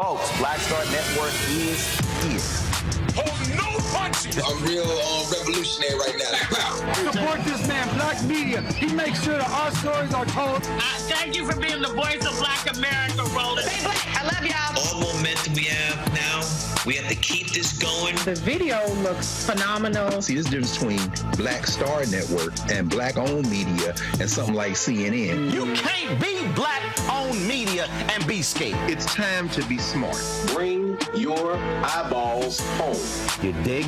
Folks, Black Star Network is here. Oh, no punches! I'm real revolutionary right now. Support this man, Black Media. He makes sure that our stories are told. Thank you for being the voice of Black America, Roland. Stay black. I love y'all. All momentum we have now, we have to keep this going. The video looks phenomenal. See, there's a difference between Black Star Network and Black-owned media and something like CNN. You can't be Black-owned media and be scared. It's time to be smart. Bring your eyeballs home. You dig?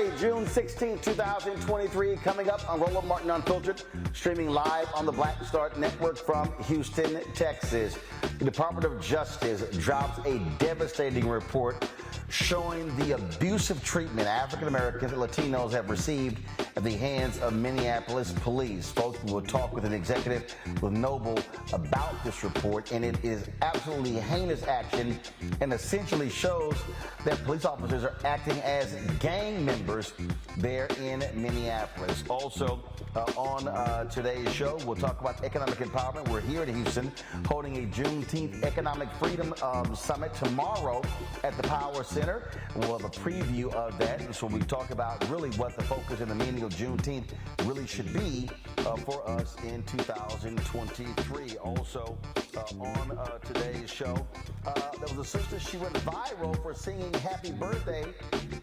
Friday, June 16, 2023, coming up on Roland Martin Unfiltered, streaming live on the Black Star Network from Houston, Texas. The Department of Justice drops a devastating report showing the abusive treatment African Americans and Latinos have received at the hands of Minneapolis police. Folks, we will talk with an executive with Noble about this report, and it is absolutely heinous action and essentially shows that police officers are acting as gang members there in Minneapolis. Also, on today's show, we'll talk about economic empowerment. We're here in Houston holding a Juneteenth Economic Freedom Summit tomorrow at the Power Center. We'll have a preview of that. And so we talk about really what the focus and the meaning of Juneteenth really should be for us in 2023. Also, on today's show, there was a sister, she went viral for singing Happy Birthday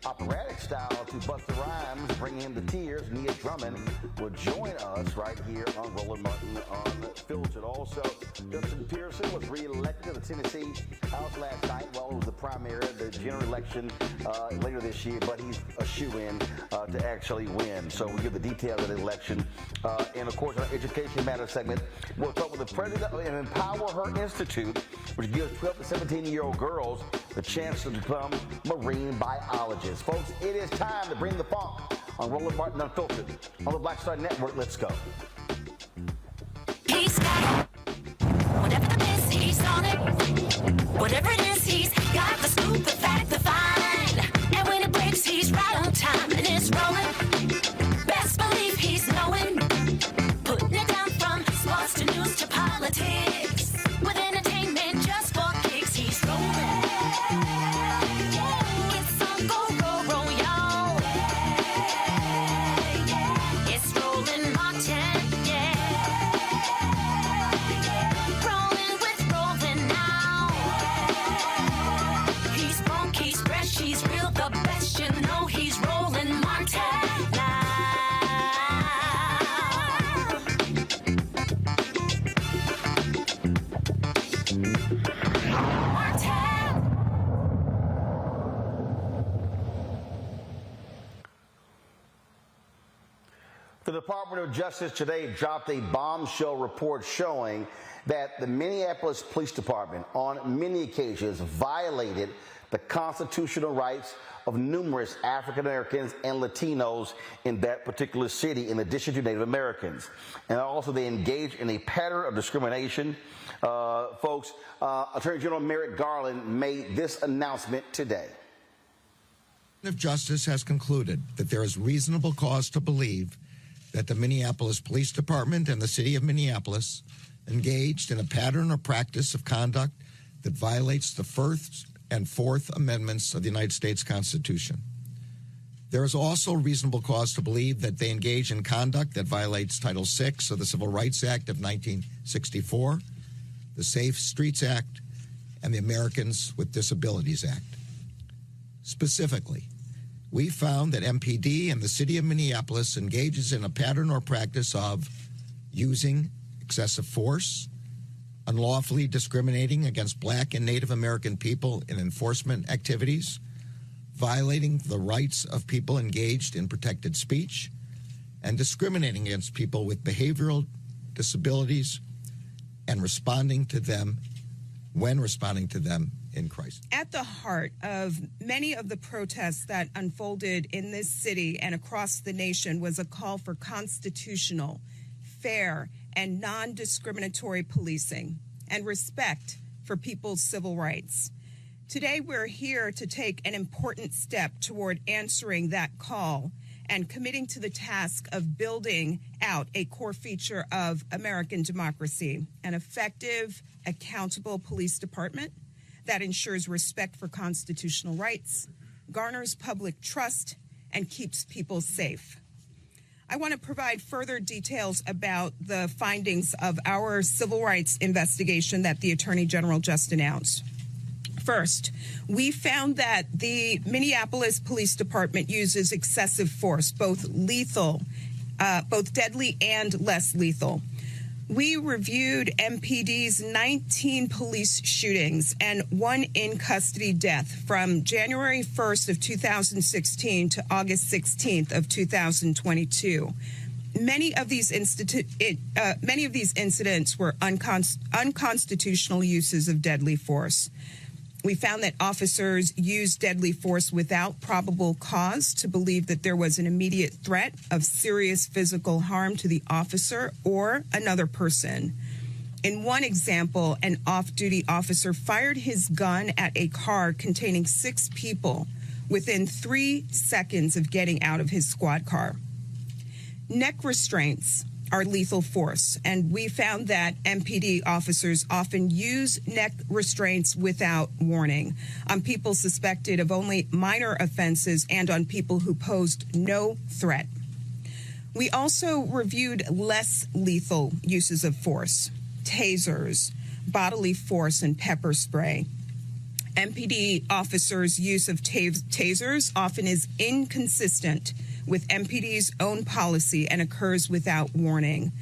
operatic style to Busta Rhymes, bringing him to tears. Nia Drummond will join us right here on Roland Martin Unfiltered. Also, Justin Pearson was re-elected to the Tennessee House last night. Well, it was the primary, the general election later this year, but he's a shoo-in to actually win. So we'll give the details of the election. And of course, in our Education Matters segment, we'll talk with the president of EmpowHER Institute, which gives 12 to 17-year-old girls the chance to become marine biologists. Folks, it is time to bring the funk on Roland Martin Unfiltered on the Black Star Network. Let's go. He's got whatever the is, he's on it. Whatever it is, he's got the scoop, the fact, the find. And when it breaks, he's right on time and it's rolling. Best believe he's knowing. Putting it down from sports to news to politics. With entertainment just for kicks, he's rolling. It's on go, roll, y'all. It's Roland Martin, rolling with Roland now. He's funk, he's fresh, he's real, the best, you know he's Roland Martin now. The Department of Justice today dropped a bombshell report showing that the Minneapolis Police Department on many occasions violated the constitutional rights of numerous African Americans and Latinos in that particular city, in addition to Native Americans. And also they engaged in a pattern of discrimination. Folks, Attorney General Merrick Garland made this announcement today. The Department of Justice has concluded that there is reasonable cause to believe that the Minneapolis Police Department and the City of Minneapolis engaged in a pattern or practice of conduct that violates the First and Fourth Amendments of the United States Constitution. There is also reasonable cause to believe that they engage in conduct that violates Title VI of the Civil Rights Act of 1964, the Safe Streets Act, and the Americans with Disabilities Act. Specifically, we found that MPD and the City of Minneapolis engages in a pattern or practice of using excessive force, unlawfully discriminating against Black and Native American people in enforcement activities, violating the rights of people engaged in protected speech, and discriminating against people with behavioral disabilities and responding to them when responding to them in crisis. At the heart of many of the protests that unfolded in this city and across the nation was a call for constitutional, fair, and non-discriminatory policing and respect for people's civil rights. Today, we're here to take an important step toward answering that call and committing to the task of building out a core feature of American democracy, an effective, accountable police department that ensures respect for constitutional rights, garners public trust, and keeps people safe. I want to provide further details about the findings of our civil rights investigation that the Attorney General just announced. First, we found that the Minneapolis Police Department uses excessive force, both lethal, both deadly and less lethal. We reviewed MPD's 19 police shootings and one in-custody death from January 1st of 2016 to August 16th of 2022. Many of these incidents were unconstitutional uses of deadly force. We found that officers used deadly force without probable cause to believe that there was an immediate threat of serious physical harm to the officer or another person. In one example, an off-duty officer fired his gun at a car containing 6 people within 3 seconds of getting out of his squad car. Neck restraints are lethal force, and we found that MPD officers often use neck restraints without warning on people suspected of only minor offenses and on people who posed no threat. We also reviewed less lethal uses of force, tasers, bodily force, and pepper spray. MPD officers' use of tasers often is inconsistent with MPD's own policy and occurs without warning.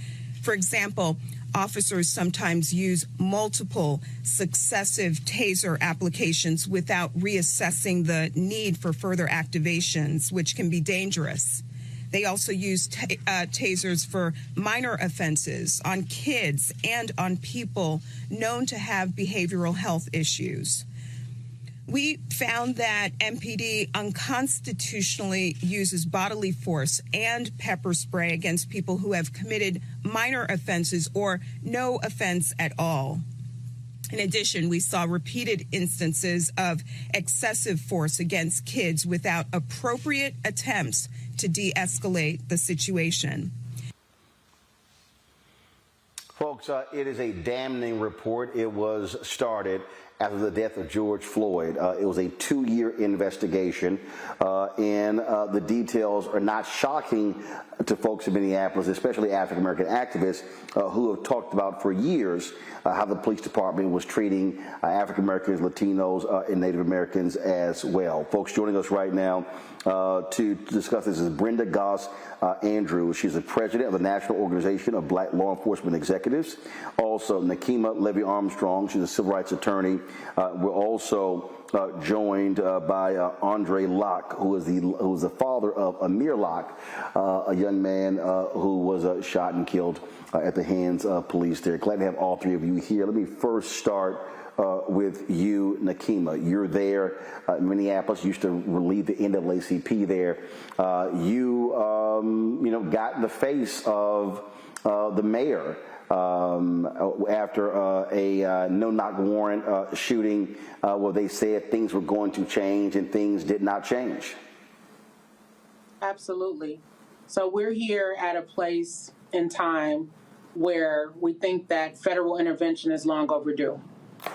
For example, officers sometimes use multiple successive taser applications without reassessing the need for further activations, which can be dangerous. They also use tasers for minor offenses on kids and on people known to have behavioral health issues. We found that MPD unconstitutionally uses bodily force and pepper spray against people who have committed minor offenses or no offense at all. In addition, we saw repeated instances of excessive force against kids without appropriate attempts to de-escalate the situation. Folks, it is a damning report. It was started after the death of George Floyd. It was a 2-year investigation, and the details are not shocking to folks in Minneapolis, especially African-American activists who have talked about for years how the police department was treating African-Americans, Latinos, and Native Americans as well. Folks, joining us right now to discuss this is Brenda Goss Andrews. She's the president of the National Organization of Black Law Enforcement Executives. Also, Nakima Levy-Armstrong. She's a civil rights attorney. We're also joined by Andre Locke, who is the father of Amir Locke, a young man who was shot and killed at the hands of police there. Glad to have all three of you here. Let me first start with you, Nakima. You're there in Minneapolis. You used to relieve the NAACP there. You got in the face of the mayor after a no-knock warrant shooting where they said things were going to change and things did not change. Absolutely. So we're here at a place in time where we think that federal intervention is long overdue.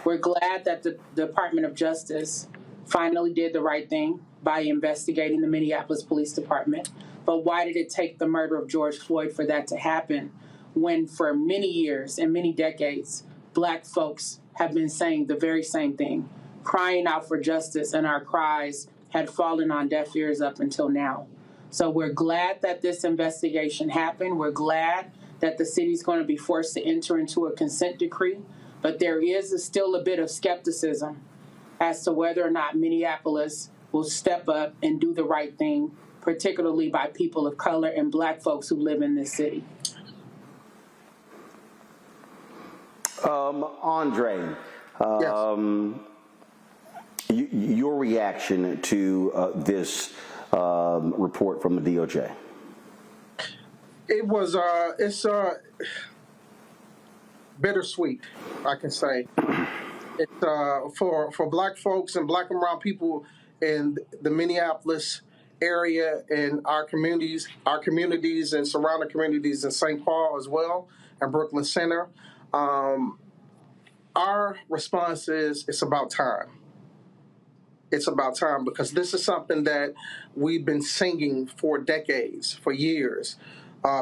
We're glad that the Department of Justice finally did the right thing by investigating the Minneapolis Police Department. But why did it take the murder of George Floyd for that to happen when for many years and many decades, Black folks have been saying the very same thing, crying out for justice, and our cries had fallen on deaf ears up until now. So we're glad that this investigation happened. We're glad that the city's going to be forced to enter into a consent decree. But there is still a bit of skepticism as to whether or not Minneapolis will step up and do the right thing, particularly by people of color and Black folks who live in this city. Andre, yes. Your reaction to this report from the DOJ? It was, it's bittersweet, I can say. It's for Black folks and Black and brown people in the Minneapolis area and our communities and surrounding communities in St. Paul as well, and Brooklyn Center. Our response is it's about time. It's about time because this is something that we've been singing for decades, for years.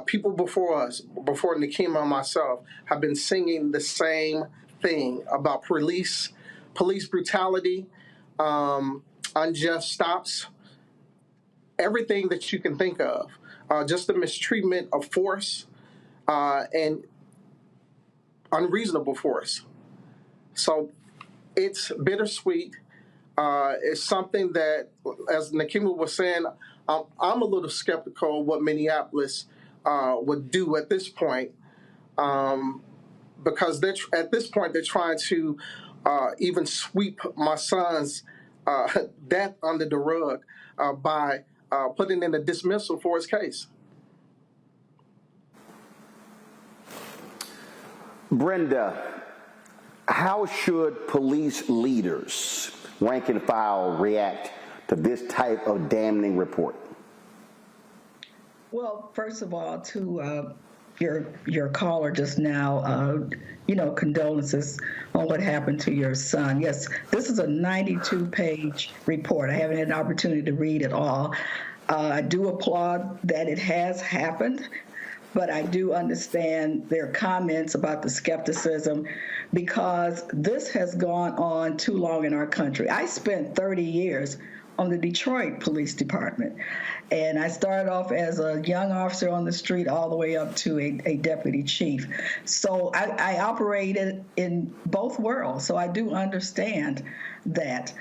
People before us, before Nakima and myself, have been singing the same thing about police brutality, unjust stops, everything that you can think of, just the mistreatment of force. And unreasonable force. So it's bittersweet. It's something that, as Nakima was saying, I'm a little skeptical of what Minneapolis would do at this point, because at this point they're trying to even sweep my son's death under the rug by putting in a dismissal for his case. Brenda, how should police leaders, rank and file, react to this type of damning report? Well, first of all, to your caller just now, condolences on what happened to your son. Yes, this is a 92-page report. I haven't had an opportunity to read it all. I do applaud that it has happened, but I do understand their comments about the skepticism because this has gone on too long in our country. I spent 30 years on the Detroit Police Department, and I started off as a young officer on the street all the way up to a deputy chief. So I operated in both worlds, so I do understand that.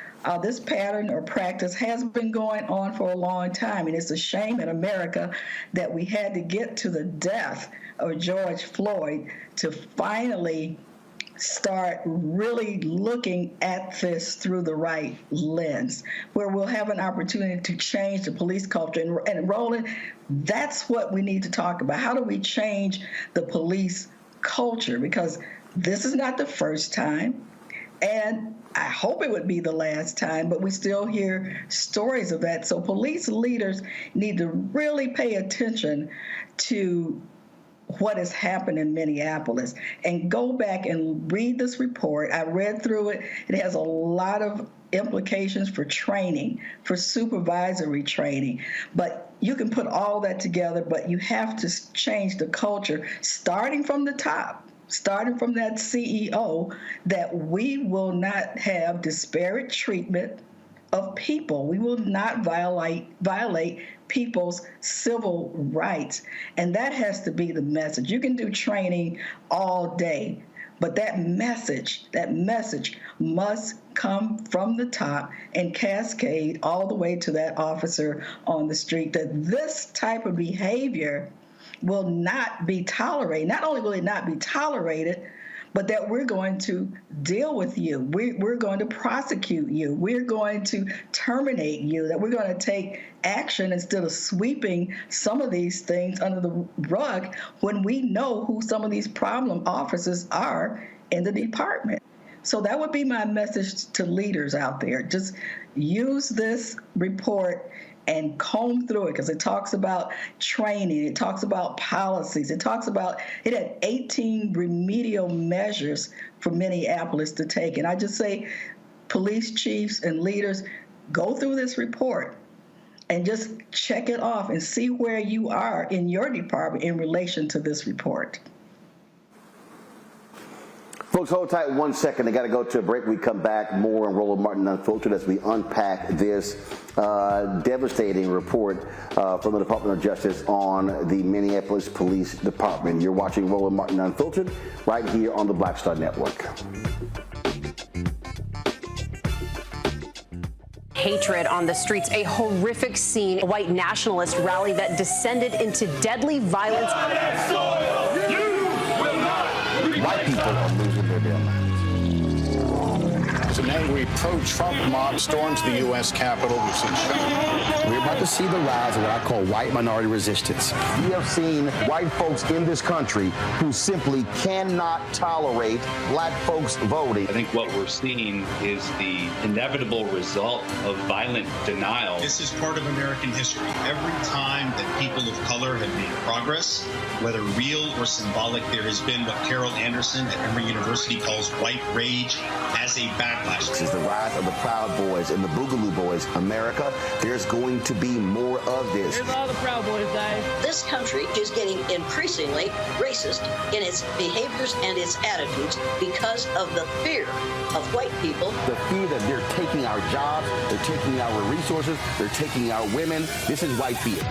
This pattern or practice has been going on for a long time, and it's a shame in America that we had to get to the death of George Floyd to finally start really looking at this through the right lens, where we'll have an opportunity to change the police culture. And Roland, that's what we need to talk about. How do we change the police culture? Because this is not the first time, and I hope it would be the last time, but we still hear stories of that. So police leaders need to really pay attention to what has happened in Minneapolis and go back and read this report. I read through it. It has a lot of implications for training, for supervisory training. But you can put all that together, but you have to change the culture, starting from the top. Starting from that CEO, that we will not have disparate treatment of people. We will not violate people's civil rights. And that has to be the message. You can do training all day, but that message must come from the top and cascade all the way to that officer on the street, that this type of behavior will not be tolerated. Not only will it not be tolerated, but that we're going to deal with you. We're going to prosecute you. We're going to terminate you, that we're going to take action instead of sweeping some of these things under the rug when we know who some of these problem officers are in the department. So that would be my message to leaders out there. Just use this report and comb through it, because it talks about training, it talks about policies, it had 18 remedial measures for Minneapolis to take. And I just say, police chiefs and leaders, go through this report and just check it off and see where you are in your department in relation to this report. Folks, hold tight 1 second. I got to go to a break. We come back more on Roland Martin Unfiltered as we unpack this devastating report from the Department of Justice on the Minneapolis Police Department. You're watching Roland Martin Unfiltered right here on the Black Star Network. Hatred on the streets, a horrific scene, a white nationalist rally that descended into deadly violence. White people are losing their damn minds. An angry pro-Trump mob storms the U.S. Capitol. We're about to see the rise of what I call white minority resistance. We have seen white folks in this country who simply cannot tolerate black folks voting. I think what we're seeing is the inevitable result of violent denial. This is part of American history. Every time that people of color have made progress, whether real or symbolic, there has been what Carol Anderson at Emory University calls white rage as a backlash. This is the rise of the Proud Boys and the Boogaloo Boys. America, there's going to be more of this. Here's all the Proud Boys, Dave. This country is getting increasingly racist in its behaviors and its attitudes because of the fear of white people. The fear that they're taking our jobs, they're taking our resources, they're taking our women. This is white fear.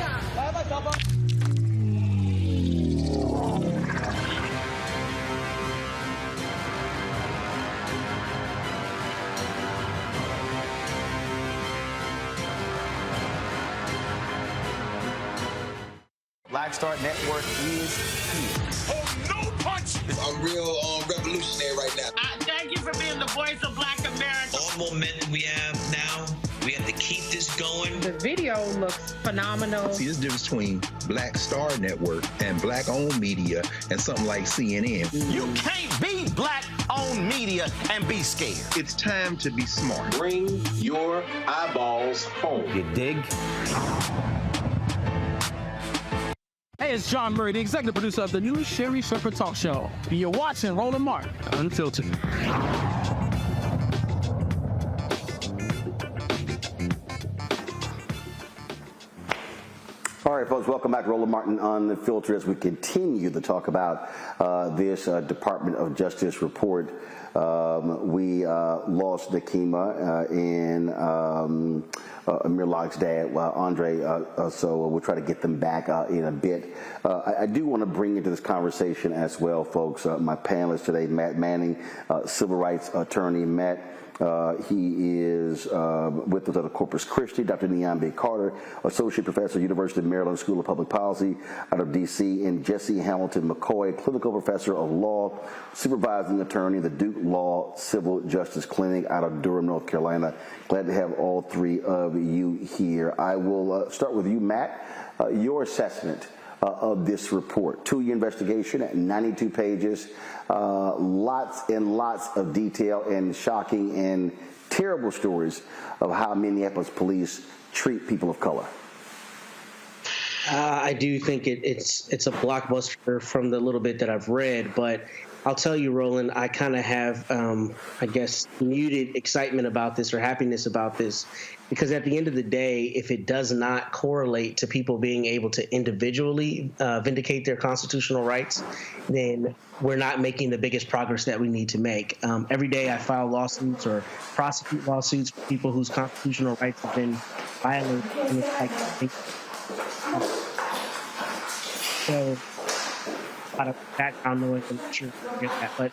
Black Star Network is here. Oh, no punches! I'm real revolutionary right now. Thank you for being the voice of Black America. All momentum we have now, we have to keep this going. The video looks phenomenal. See, there's a difference between Black Star Network and black-owned media and something like CNN. You can't be black-owned media and be scared. It's time to be smart. Bring your eyeballs home. You dig? Hey, it's John Murray, the executive producer of the new Sherry Shepherd Talk Show. You're watching Roland Martin Unfiltered. All right, folks, welcome back to Roland Martin Unfiltered as we continue to talk about this Department of Justice report. We lost Nakima and Amir Locke's dad, Andre, so we'll try to get them back in a bit. I do want to bring into this conversation as well, folks, my panelist today, Matt Manning, civil rights attorney. Matt, he is with us at Corpus Christi. Dr. Nia Carter, associate professor, University of Maryland School of Public Policy out of D.C., and Jesse Hamilton McCoy, clinical professor of law, supervising attorney, the Duke Law Civil Justice Clinic out of Durham, North Carolina. Glad to have all three of you here. I will start with you, Matt. Your assessment of this report. 2-year investigation at 92 pages, lots and lots of detail and shocking and terrible stories of how Minneapolis police treat people of color. I do think it's a blockbuster from the little bit that I've read, but I'll tell you, Roland, I kind of have, I guess, muted excitement about this or happiness about this, because at the end of the day, if it does not correlate to people being able to individually vindicate their constitutional rights, then we're not making the biggest progress that we need to make. Every day I file lawsuits or prosecute lawsuits for people whose constitutional rights have been violated. And it's like, so a lot of background noise, I'm not sure if you get that, but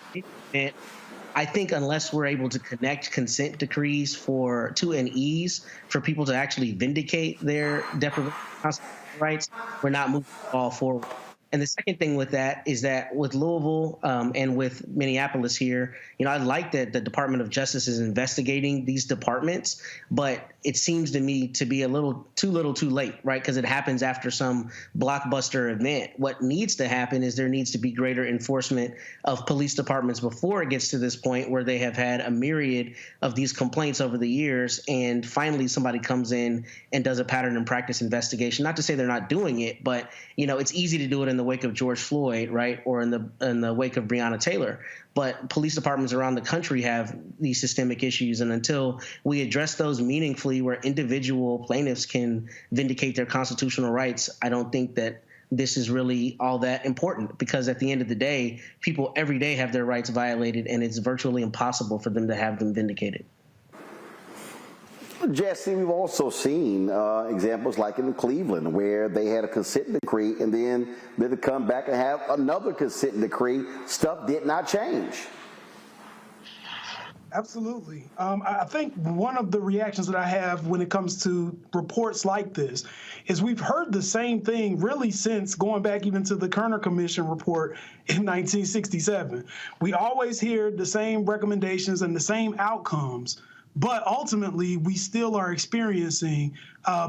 I think unless we're able to connect consent decrees to an ease for people to actually vindicate their deprivation of constitutional rights, we're not moving the ball forward. And the second thing with that is that with Louisville and with Minneapolis here, I like that the Department of Justice is investigating these departments, but it seems to me to be a little too late, right? Because it happens after some blockbuster event. What needs to happen is there needs to be greater enforcement of police departments before it gets to this point where they have had a myriad of these complaints over the years, and finally somebody comes in and does a pattern and practice investigation. Not to say they're not doing it, but it's easy to do it in the wake of George Floyd, right, or in the wake of Breonna Taylor. But police departments around the country have these systemic issues, and until we address those meaningfully where individual plaintiffs can vindicate their constitutional rights, I don't think that this is really all that important, because at the end of the day, people every day have their rights violated, and it's virtually impossible for them to have them vindicated. Jesse, we've also seen examples like in Cleveland where they had a consent decree and then they would come back and have another consent decree. Stuff did not change. Absolutely. I think one of the reactions that I have when it comes to reports like this is we've heard the same thing really since going back even to the Kerner Commission report in 1967. We always hear the same recommendations and the same outcomes, but ultimately, we still are experiencing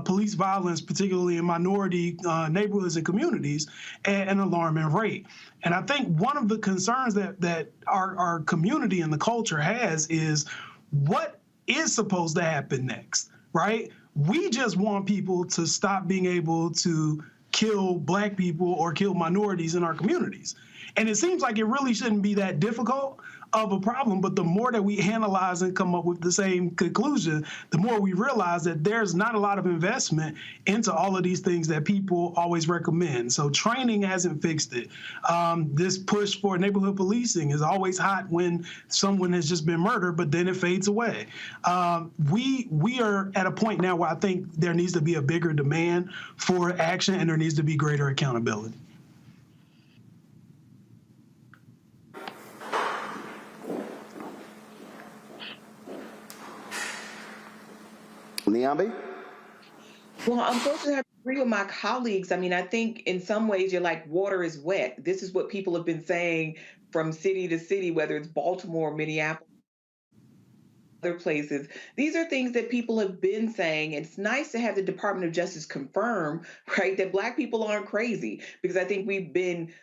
police violence, particularly in minority neighborhoods and communities, at an alarming rate. And I think one of the concerns that our community and the culture has is what is supposed to happen next, right? We just want people to stop being able to kill Black people or kill minorities in our communities. And it seems like it really shouldn't be that difficult of a problem, but the more that we analyze and come up with the same conclusion, the more we realize that there's not a lot of investment into all of these things that people always recommend. So training hasn't fixed it. This push for neighborhood policing is always hot when someone has just been murdered, but then it fades away. We are at a point now where I think there needs to be a bigger demand for action and there needs to be greater accountability. Niambi? Well, I'm going to have agree with my colleagues. I mean, I think in some ways you're like, water is wet. This is what people have been saying from city to city, whether it's Baltimore, Minneapolis, other places. These are things that people have been saying. It's nice to have the Department of Justice confirm, right, that Black people aren't crazy, because I think we've been,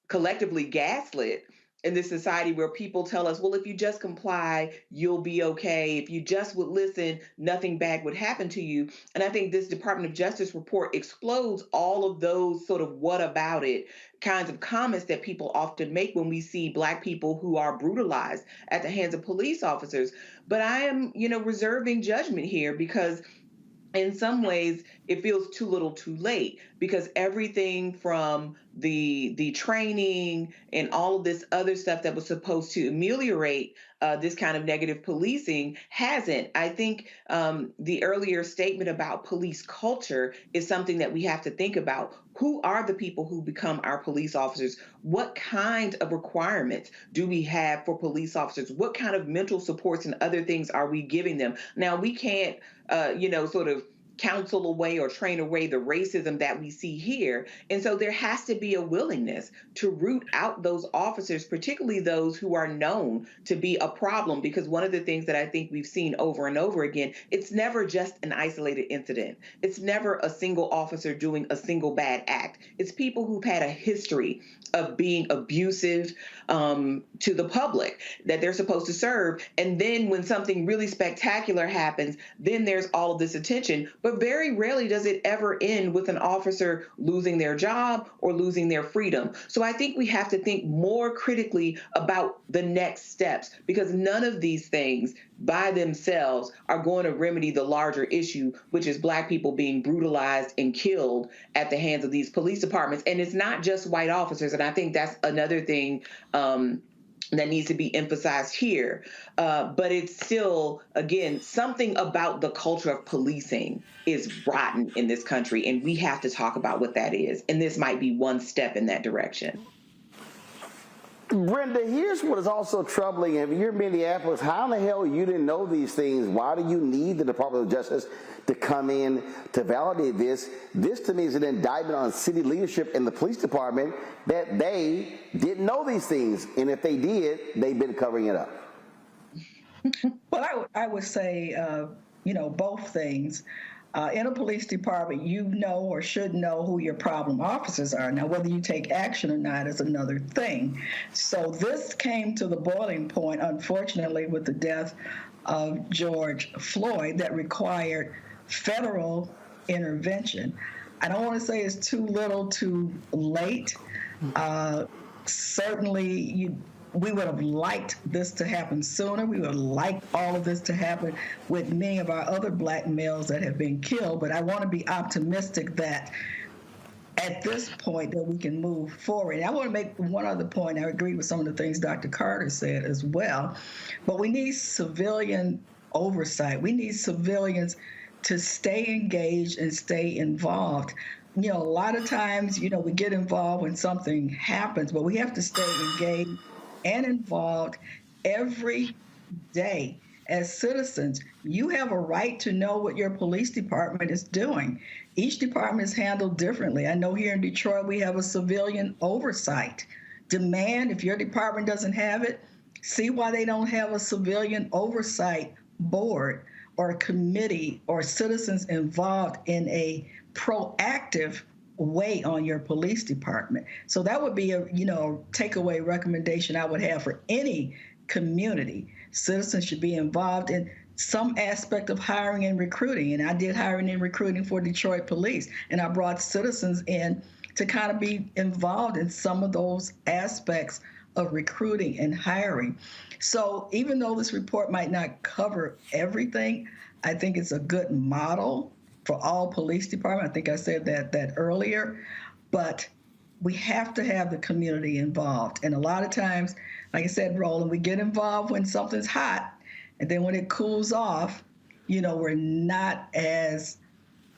collectively gaslit in this society where people tell us, well, if you just comply, you'll be okay. If you just would listen, nothing bad would happen to you. And I think this Department of Justice report explodes all of those sort of what about it kinds of comments that people often make when we see Black people who are brutalized at the hands of police officers. But I am, reserving judgment here, because in some ways, it feels too little too late, because everything from the training and all of this other stuff that was supposed to ameliorate this kind of negative policing hasn't. I think the earlier statement about police culture is something that we have to think about. Who are the people who become our police officers? What kind of requirements do we have for police officers? What kind of mental supports and other things are we giving them? Now, we can't, sort of counsel away or train away the racism that we see here. And so there has to be a willingness to root out those officers, particularly those who are known to be a problem, because one of the things that I think we've seen over and over again, it's never just an isolated incident. It's never a single officer doing a single bad act. It's people who've had a history of being abusive to the public that they're supposed to serve. And then when something really spectacular happens, then there's all of this attention. But very rarely does it ever end with an officer losing their job or losing their freedom. So I think we have to think more critically about the next steps, because none of these things by themselves are going to remedy the larger issue, which is Black people being brutalized and killed at the hands of these police departments. And it's not just white officers. And I think that's another thing that needs to be emphasized here. But it's still, again, something about the culture of policing is rotten in this country, and we have to talk about what that is. And this might be one step in that direction. Brenda, here's what is also troubling. If you're in Minneapolis, how in the hell you didn't know these things? Why do you need the Department of Justice to come in to validate this? This, to me, is an indictment on city leadership and the police department that they didn't know these things. And if they did, they've been covering it up. Well, I would say, both things. In a police department, you know or should know who your problem officers are. Now, whether you take action or not is another thing. So this came to the boiling point, unfortunately, with the death of George Floyd that required federal intervention. I don't want to say it's too little, too late. Certainly, we would have liked this to happen sooner. We would have liked all of this to happen with many of our other Black males that have been killed. But I want to be optimistic that at this point that we can move forward. And I want to make one other point. I agree with some of the things Dr. Carter said as well. But we need civilian oversight. We need civilians to stay engaged and stay involved. A lot of times, we get involved when something happens, but we have to stay engaged and involved every day. As citizens, you have a right to know what your police department is doing. Each department is handled differently. I know here in Detroit, we have a civilian oversight. Demand, if your department doesn't have it, see why they don't have a civilian oversight board or a committee or citizens involved in a proactive way on your police department. So that would be a takeaway recommendation I would have for any community. Citizens should be involved in some aspect of hiring and recruiting. And I did hiring and recruiting for Detroit Police, and I brought citizens in to kind of be involved in some of those aspects of recruiting and hiring. So even though this report might not cover everything, I think it's a good model for all police departments. I think I said that earlier, but we have to have the community involved. And a lot of times, like I said, Roland, we get involved when something's hot, and then when it cools off, we're not as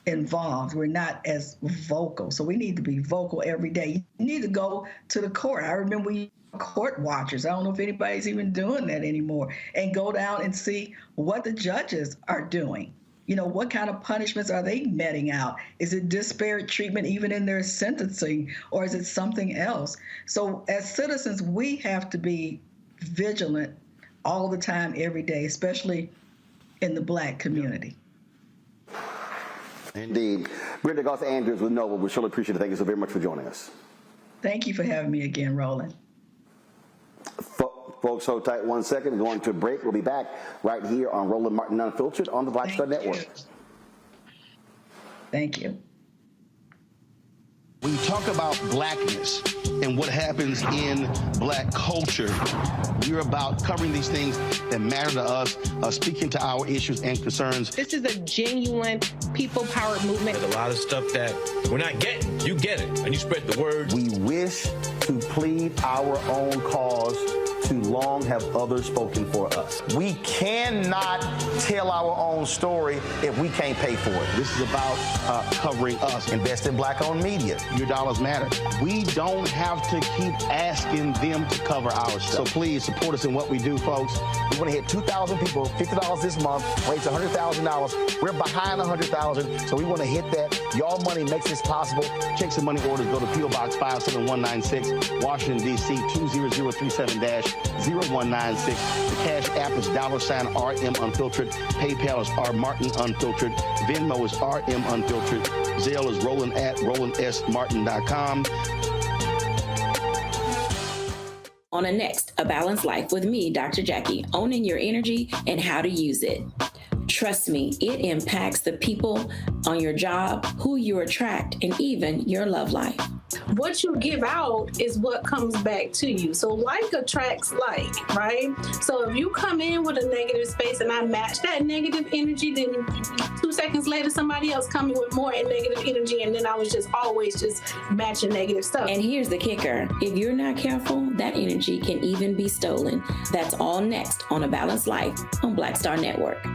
involved. We're not as vocal. So we need to be vocal every day. You need to go to the court. I remember we court watchers. I don't know if anybody's even doing that anymore. And go down and see what the judges are doing. What kind of punishments are they meting out? Is it disparate treatment even in their sentencing, or is it something else? So as citizens, we have to be vigilant all the time, every day, especially in the Black community. Indeed. Brenda Goss-Andrews with NOVA, we surely appreciate it. Thank you so very much for joining us. Thank you for having me again, Roland. Folks, hold tight 1 second. Going to a break. We'll be back right here on Roland Martin Unfiltered on the Black Star Network. Thank you. When you talk about blackness and what happens in Black culture, we're about covering these things that matter to us, speaking to our issues and concerns. This is a genuine people-powered movement. There's a lot of stuff that we're not getting. You get it, and you spread the word. We wish to plead our own cause. Too long have others spoken for us. We cannot tell our own story if we can't pay for it. This is about covering us. Invest in Black-owned media. Your dollars matter. We don't have to keep asking them to cover our stuff. So please support us in what we do, folks. We want to hit 2,000 people, $50 this month, raise $100,000. We're behind 100,000, so we want to hit that. Y'all money makes this possible. Checks and money orders go to P.O. Box 57196, Washington, D.C. 20037-0196. The Cash App is $RM Unfiltered. PayPal is R Martin Unfiltered. Venmo is RM Unfiltered. Zelle is Roland at RolandSMartin.com. On a next, A Balanced Life with me, Dr. Jackie, owning your energy and how to use it. Trust me, it impacts the people on your job, who you attract, and even your love life. What you give out is what comes back to you. So like attracts like, right? So if you come in with a negative space and I match that negative energy, then 2 seconds later, somebody else come in with more negative energy, and then I was just always just matching negative stuff. And here's the kicker. If you're not careful, that energy can even be stolen. That's all next on A Balanced Life on Black Star Network.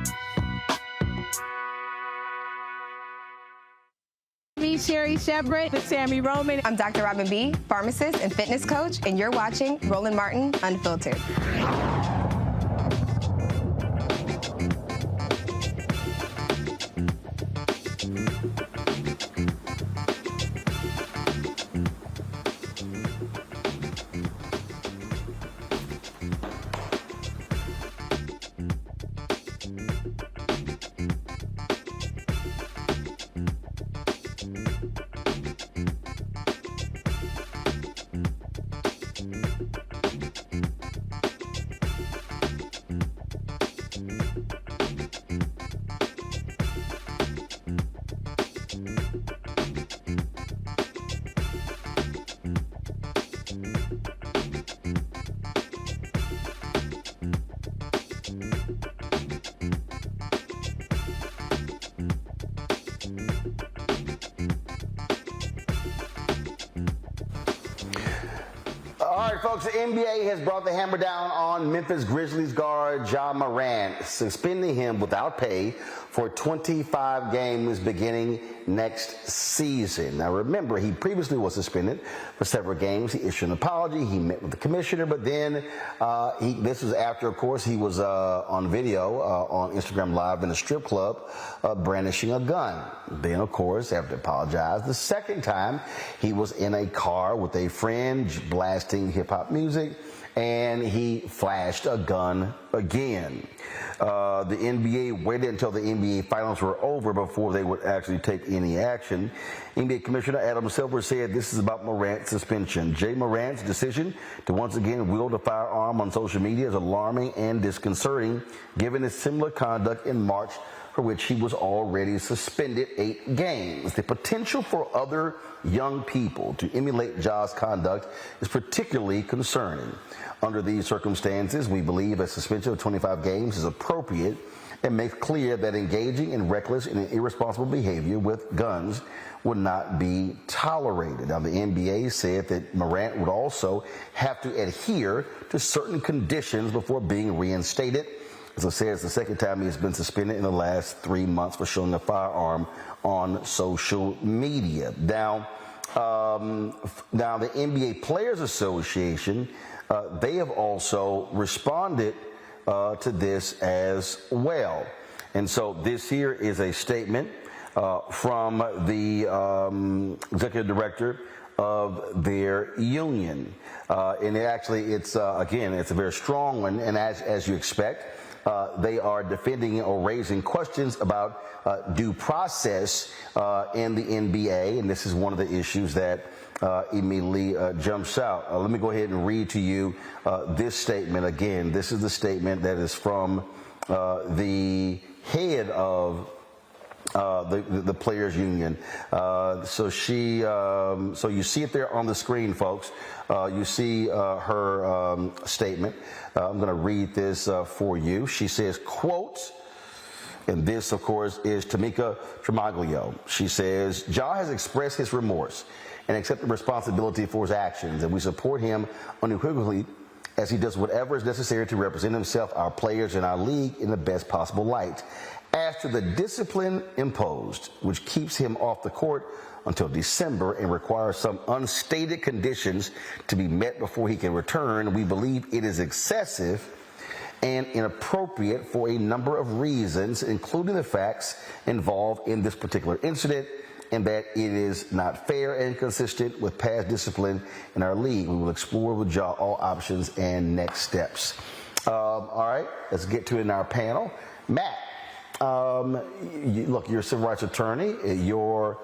Me, Sherry Shepard, with Sammy Roman. I'm Dr. Robin B., pharmacist and fitness coach, and you're watching Roland Martin Unfiltered. All right, folks, the NBA has brought the hammer down on Memphis Grizzlies guard JA Morant, suspending him without pay for 25 games beginning next season. Now, remember, he previously was suspended for several games. He issued an apology. He met with the commissioner, but then this was after, of course, he was on video on Instagram Live in a strip club brandishing a gun. Then, of course, after apologized the second time, he was in a car with a friend blasting hip-hop music, and he flashed a gun again. The NBA waited until the NBA finals were over before they would actually take any action. NBA Commissioner Adam Silver said this is about Morant's suspension. JA Morant's decision to once again wield a firearm on social media is alarming and disconcerting, given his similar conduct in March, for which he was already suspended 8 games. The potential for other young people to emulate JA's conduct is particularly concerning. Under these circumstances, we believe a suspension of 25 games is appropriate and makes clear that engaging in reckless and irresponsible behavior with guns would not be tolerated. Now, the NBA said that Morant would also have to adhere to certain conditions before being reinstated. As I said, it's the second time he has been suspended in the last 3 months for showing a firearm on social media. Now, the NBA Players Association, they have also responded to this as well. And so this here is a statement from the executive director of their union. And it's a very strong one. And as you expect, they are defending or raising questions about due process in the NBA. And this is one of the issues that immediately jumps out. Let me go ahead and read to you this statement again. This is the statement that is from the head of the players union. So you see it there on the screen, folks. You see her statement. I'm going to read this for you. She says, quote, and this, of course, is Tamika Tremaglio. She says, Ja has expressed his remorse and accepted responsibility for his actions, and we support him unequivocally as he does whatever is necessary to represent himself, our players, and our league in the best possible light. As to the discipline imposed, which keeps him off the court until December and requires some unstated conditions to be met before he can return, we believe it is excessive and inappropriate for a number of reasons, including the facts involved in this particular incident, and that it is not fair and consistent with past discipline in our league. We will explore with Ja all options and next steps. All right, let's get to it in our panel. Matt, look, you're a civil rights attorney. Your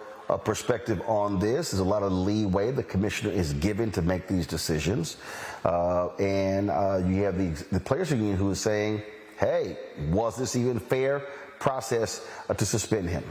perspective on this is a lot of leeway the commissioner is given to make these decisions. And you have the players union who is saying, hey, was this even fair process to suspend him?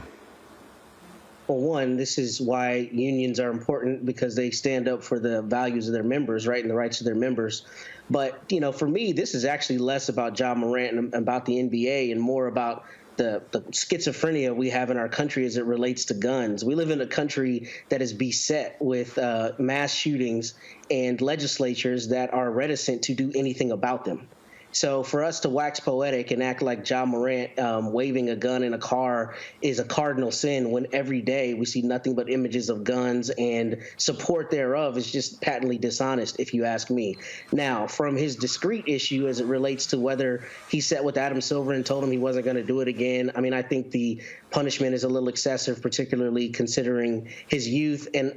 Well, one, this is why unions are important, because they stand up for the values of their members, right, and the rights of their members. But, for me, this is actually less about Ja Morant and about the NBA and more about the schizophrenia we have in our country as it relates to guns. We live in a country that is beset with mass shootings and legislatures that are reticent to do anything about them. So for us to wax poetic and act like Ja Morant waving a gun in a car is a cardinal sin, when every day we see nothing but images of guns, and support thereof is just patently dishonest, if you ask me. Now, from his discrete issue as it relates to whether he sat with Adam Silver and told him he wasn't going to do it again, I mean, I think the punishment is a little excessive, particularly considering his youth. And,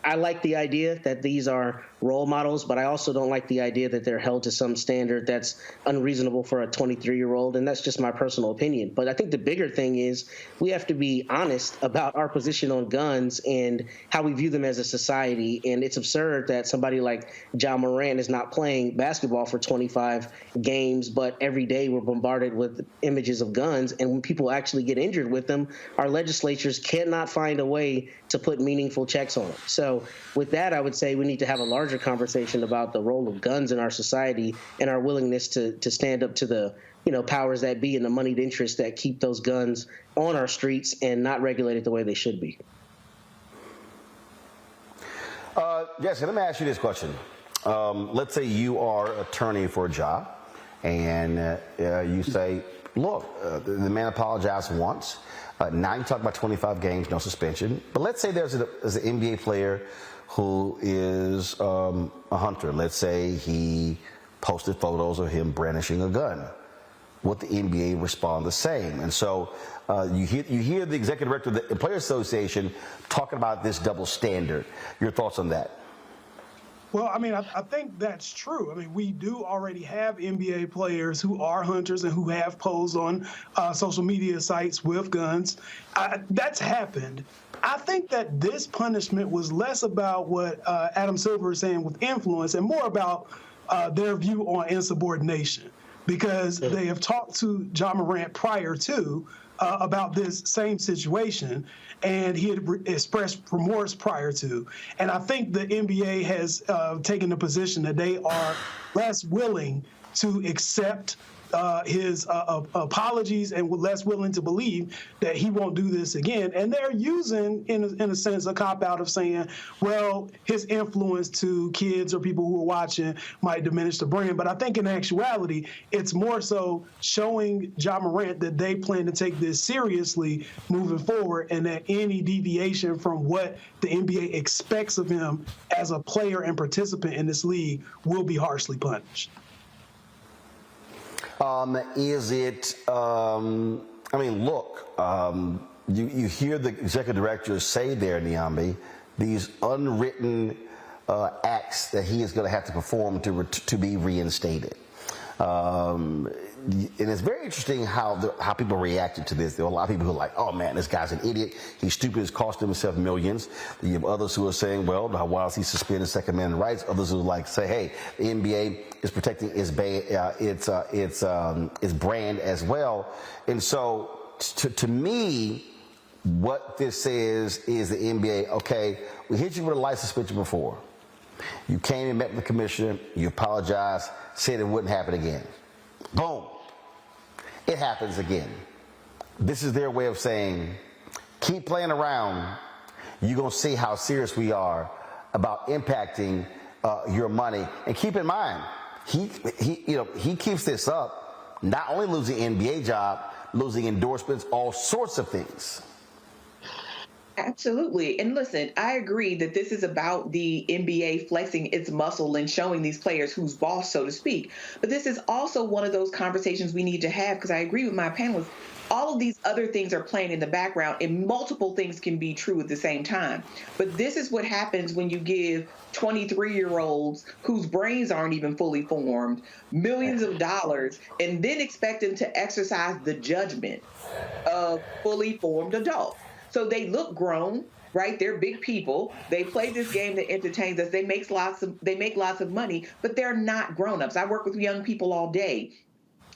I like the idea that these are role models, but I also don't like the idea that they're held to some standard that's unreasonable for a 23-year-old. And that's just my personal opinion. But I think the bigger thing is we have to be honest about our position on guns and how we view them as a society. And it's absurd that somebody like Ja Morant is not playing basketball for 25 games, but every day we're bombarded with images of guns. And when people actually get injured with them, our legislatures cannot find a way to put meaningful checks on it. So with that, I would say we need to have a larger conversation about the role of guns in our society and our willingness to stand up to the powers that be and the moneyed interests that keep those guns on our streets and not regulated the way they should be. Jesse, let me ask you this question. Let's say you are an attorney for Ja, and you say, look, the man apologized once. Now you talk about 25 games, no suspension. But let's say there's an NBA player who is a hunter. Let's say he posted photos of him brandishing a gun. Would the NBA respond the same? And so you hear the executive director of the Players Association talking about this double standard. Your thoughts on that? Well, I mean, I think that's true. I mean, we do already have NBA players who are hunters and who have posed on social media sites with guns. That's happened. I think that this punishment was less about what Adam Silver is saying with influence and more about their view on insubordination, because they have talked to Ja Morant prior to about this same situation, and he had expressed remorse prior to. And I think the NBA has taken the position that they are less willing to accept his apologies and less willing to believe that he won't do this again. And they're using, in a sense, a cop-out of saying, well, his influence to kids or people who are watching might diminish the brand. But I think in actuality, it's more so showing Ja Morant that they plan to take this seriously moving forward, and that any deviation from what the NBA expects of him as a player and participant in this league will be harshly punished. Is it, I mean, look, you hear the executive director say there, Niambi, these unwritten acts that he is going to have to perform to be reinstated. And it's very interesting how people reacted to this. There are a lot of people who are like, oh man, this guy's an idiot. He's stupid. It's cost himself millions. You have others who are saying, well, why is he suspending Second Amendment rights? Others who like say, hey, the NBA is protecting its brand as well. And so to me, what this says is the NBA, okay, we hit you with a light suspension before. You came and met with the commissioner, you apologized, said it wouldn't happen again. Boom. It happens again. This is their way of saying, keep playing around. You're going to see how serious we are about impacting your money. And keep in mind, he keeps this up, not only losing NBA job, losing endorsements, all sorts of things. Absolutely. And listen, I agree that this is about the NBA flexing its muscle and showing these players who's boss, so to speak. But this is also one of those conversations we need to have, because I agree with my panelists. All of these other things are playing in the background, and multiple things can be true at the same time. But this is what happens when you give 23-year-olds whose brains aren't even fully formed millions of dollars and then expect them to exercise the judgment of fully formed adults. So they look grown, right? They're big people. They play this game that entertains us. They make lots of money, but they're not grown-ups. I work with young people all day,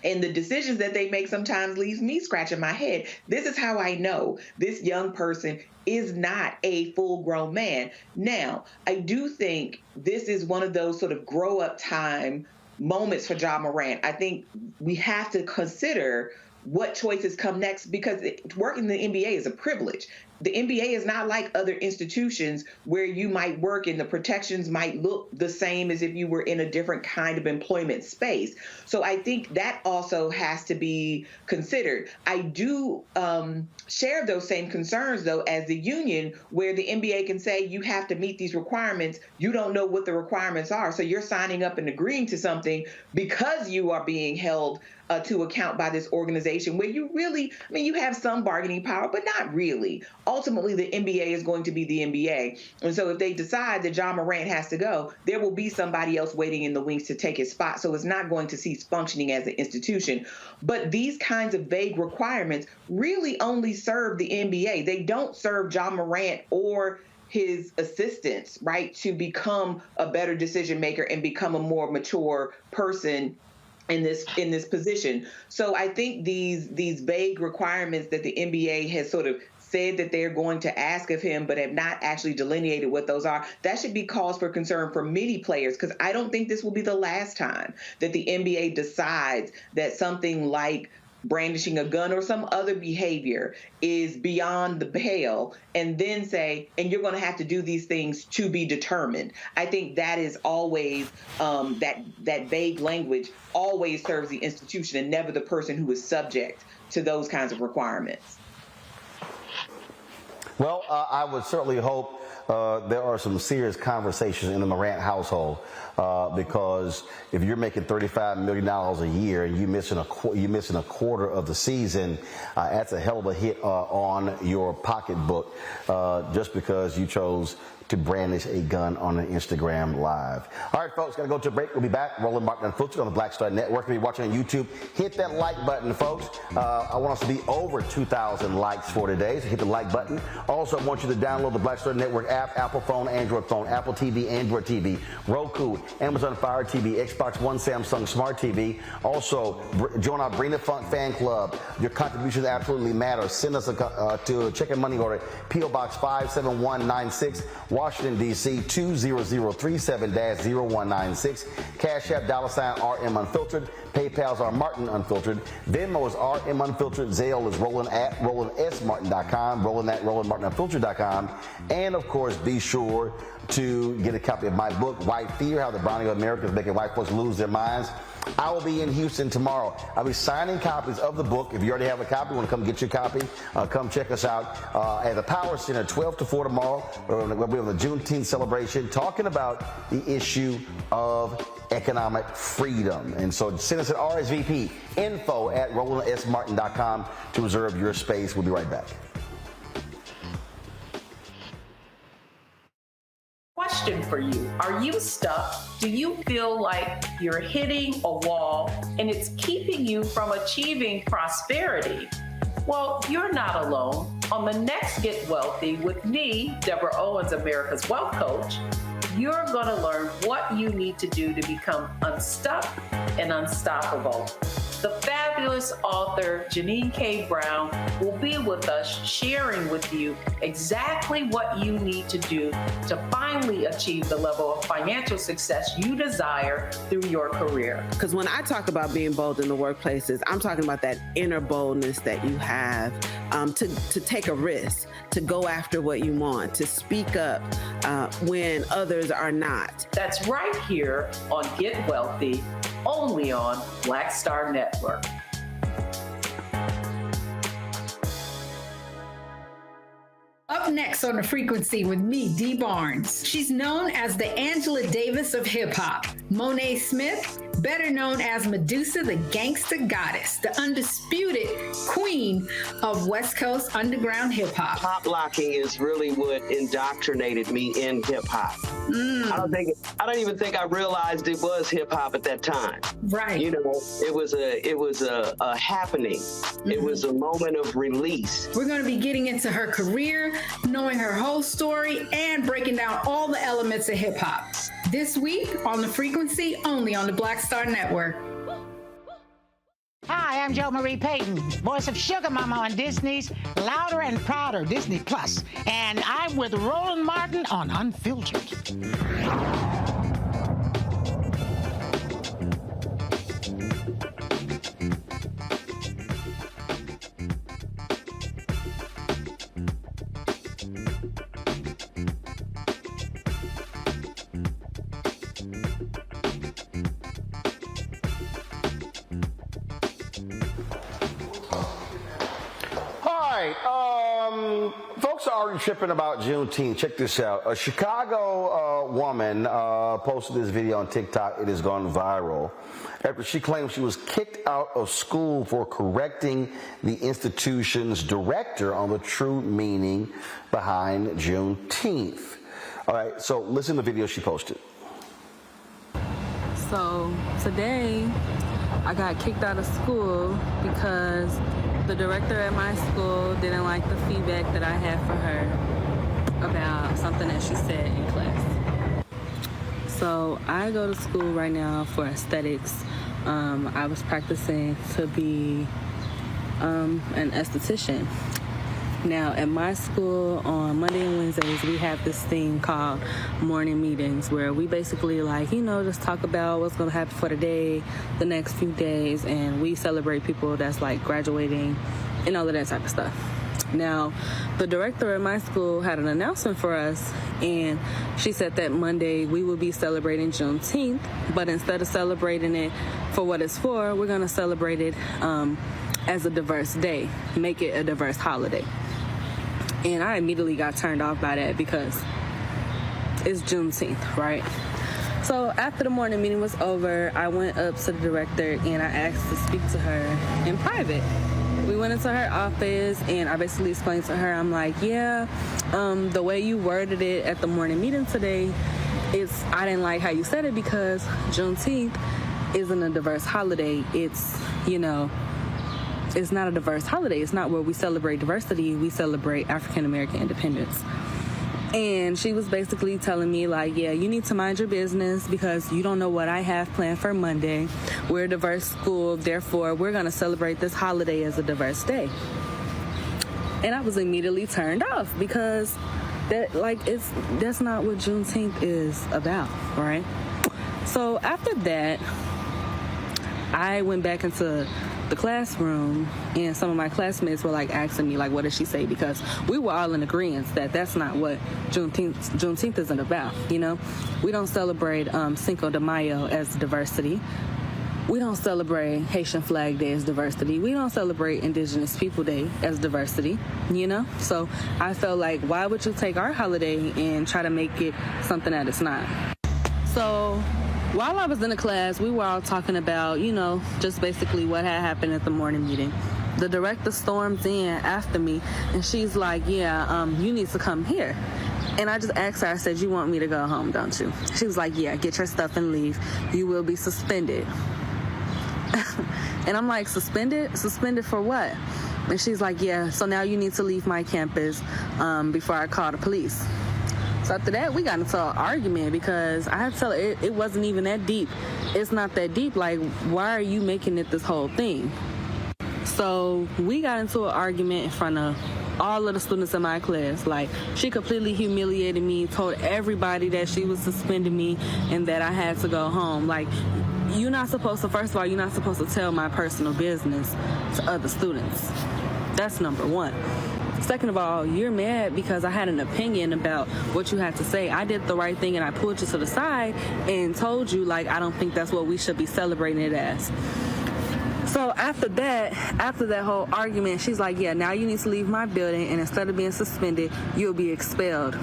and the decisions that they make sometimes leaves me scratching my head. This is how I know this young person is not a full-grown man. Now, I do think this is one of those sort of grow-up time moments for Ja Morant. I think we have to consider what choices come next, because working in the NBA is a privilege. The NBA is not like other institutions where you might work and the protections might look the same as if you were in a different kind of employment space. So I think that also has to be considered. I do share those same concerns, though, as the union, where the NBA can say you have to meet these requirements. You don't know what the requirements are. So you're signing up and agreeing to something because you are being held to account by this organization where you really, I mean, you have some bargaining power, but not really. Ultimately, the NBA is going to be the NBA. And so if they decide that Ja Morant has to go, there will be somebody else waiting in the wings to take his spot. So it's not going to cease functioning as an institution. But these kinds of vague requirements really only serve the NBA. They don't serve Ja Morant or his assistants, right, to become a better decision maker and become a more mature person in this position. So I think these vague requirements that the NBA has sort of said that they're going to ask of him, but have not actually delineated what those are, that should be cause for concern for many players, because I don't think this will be the last time that the NBA decides that something like brandishing a gun or some other behavior is beyond the pale, and then say, and you're going to have to do these things to be determined. I think that is always, that vague language always serves the institution and never the person who is subject to those kinds of requirements. Well, I would certainly hope there are some serious conversations in the Morant household, because if you're making $35 million a year and you're missing a quarter of the season, that's a hell of a hit on your pocketbook, just because you chose to brandish a gun on an Instagram Live. All right, folks, got to go to a break. We'll be back. Roland Martin Unfiltered on the Black Star Network. If you're watching on YouTube, hit that like button, folks. I want us to be over 2,000 likes for today, so hit the like button. Also, I want you to download the Black Star Network app, Apple phone, Android phone, Apple TV, Android TV, Roku, Amazon Fire TV, Xbox One, Samsung Smart TV. Also, join our Bring the Funk fan club. Your contributions absolutely matter. Send us to check and money order, P.O. Box 57196, Washington, D.C. 20037-0196. Cash App, $RM Unfiltered. PayPal's R Martin Unfiltered. Venmo is RM Unfiltered. Zelle is Roland at RolandSMartin.com. Roland at RolandMartinUnfiltered.com. And, of course, be sure to get a copy of my book, White Fear, How the Browning of America is Making White Folks Lose Their Minds. I will be in Houston tomorrow. I'll be signing copies of the book. If you already have a copy, want to come get your copy, come check us out at the Power Center, 12 to 4 tomorrow. We'll be the Juneteenth celebration, talking about the issue of economic freedom. And so send us an RSVP, info@RolandSMartin.com to reserve your space. We'll be right back. Question for you. Are you stuck? Do you feel like you're hitting a wall and it's keeping you from achieving prosperity? Well, you're not alone. On the next Get Wealthy with me, Deborah Owens, America's Wealth Coach, you're going to learn what you need to do to become unstuck and unstoppable. The fabulous author Janine K. Brown will be with us sharing with you exactly what you need to do to finally achieve the level of financial success you desire through your career. Because when I talk about being bold in the workplaces, I'm talking about that inner boldness that you have to take a risk, to go after what you want, to speak up when others are not. That's right here on Get Wealthy, only on Black Star Network. Up next on The Frequency with me, Dee Barnes. She's known as the Angela Davis of hip hop. Monet Smith, better known as Medusa, the gangsta goddess, the undisputed queen of West Coast underground hip hop. Pop locking is really what indoctrinated me in hip hop. I don't even think I realized it was hip hop at that time. Right. You know, it was a happening. It was a moment of release. We're going to be getting into her career, knowing her whole story, and breaking down all the elements of hip hop. This week on The Frequency, only on the Black Star Network. Hi, I'm Jo Marie Payton, voice of Sugar Mama on Disney's Louder and Prouder Disney Plus, and I'm with Roland Martin on Unfiltered. Folks are already tripping about Juneteenth. Check this out. A Chicago woman posted this video on TikTok. It has gone viral after she claimed she was kicked out of school for correcting the institution's director on the true meaning behind Juneteenth. All right, so listen to the video she posted. So today I got kicked out of school because the director at my school didn't like the feedback that I had for her about something that she said in class. So I go to school right now for aesthetics. I was practicing to be an esthetician. Now, at my school on Monday and Wednesdays, we have this thing called morning meetings where we basically just talk about what's going to happen for the day, the next few days, and we celebrate people that's graduating and all of that type of stuff. Now, the director at my school had an announcement for us, and she said that Monday we will be celebrating Juneteenth, but instead of celebrating it for what it's for, we're going to celebrate it as a diverse day, make it a diverse holiday. And I immediately got turned off by that because it's Juneteenth, right? So after the morning meeting was over, I went up to the director and I asked to speak to her in private. We went into her office and I basically explained to her, I'm like, the way you worded it at the morning meeting today, I didn't like how you said it because Juneteenth isn't a diverse holiday. It's not a diverse holiday. It's not where we celebrate diversity. We celebrate African American independence. And she was basically telling me you need to mind your business because you don't know what I have planned for Monday. We're a diverse school, therefore we're going to celebrate this holiday as a diverse day. And I was immediately turned off because that's not what Juneteenth is about, right? So after that, I went back into the classroom and some of my classmates were asking me what did she say, because we were all in agreement that that's not what Juneteenth isn't about. We don't celebrate Cinco de Mayo as diversity. we don't celebrate Haitian Flag Day as diversity. We don't celebrate Indigenous People Day as diversity, you know? So I felt like, why would you take our holiday and try to make it something that it's not? So while I was in the class, we were all talking about, you know, just basically what had happened at the morning meeting. The director storms in after me, and she's like, yeah, you need to come here. And I just asked her, I said, you want me to go home, don't you? She was like, yeah, get your stuff and leave. You will be suspended. And I'm like, suspended? Suspended for what? And she's like, yeah, so now you need to leave my campus before I call the police. So after that, we got into an argument because I had to tell her it wasn't even that deep. It's not that deep. Like, why are you making it this whole thing? So we got into an argument in front of all of the students in my class. Like, she completely humiliated me, told everybody that she was suspending me and that I had to go home. Like, you're not supposed to, first of all, you're not supposed to tell my personal business to other students. That's number one. Second of all, you're mad because I had an opinion about what you had to say. I did the right thing and I pulled you to the side and told you, like, I don't think that's what we should be celebrating it as. So after that whole argument, she's like, yeah, now you need to leave my building, and instead of being suspended, you'll be expelled.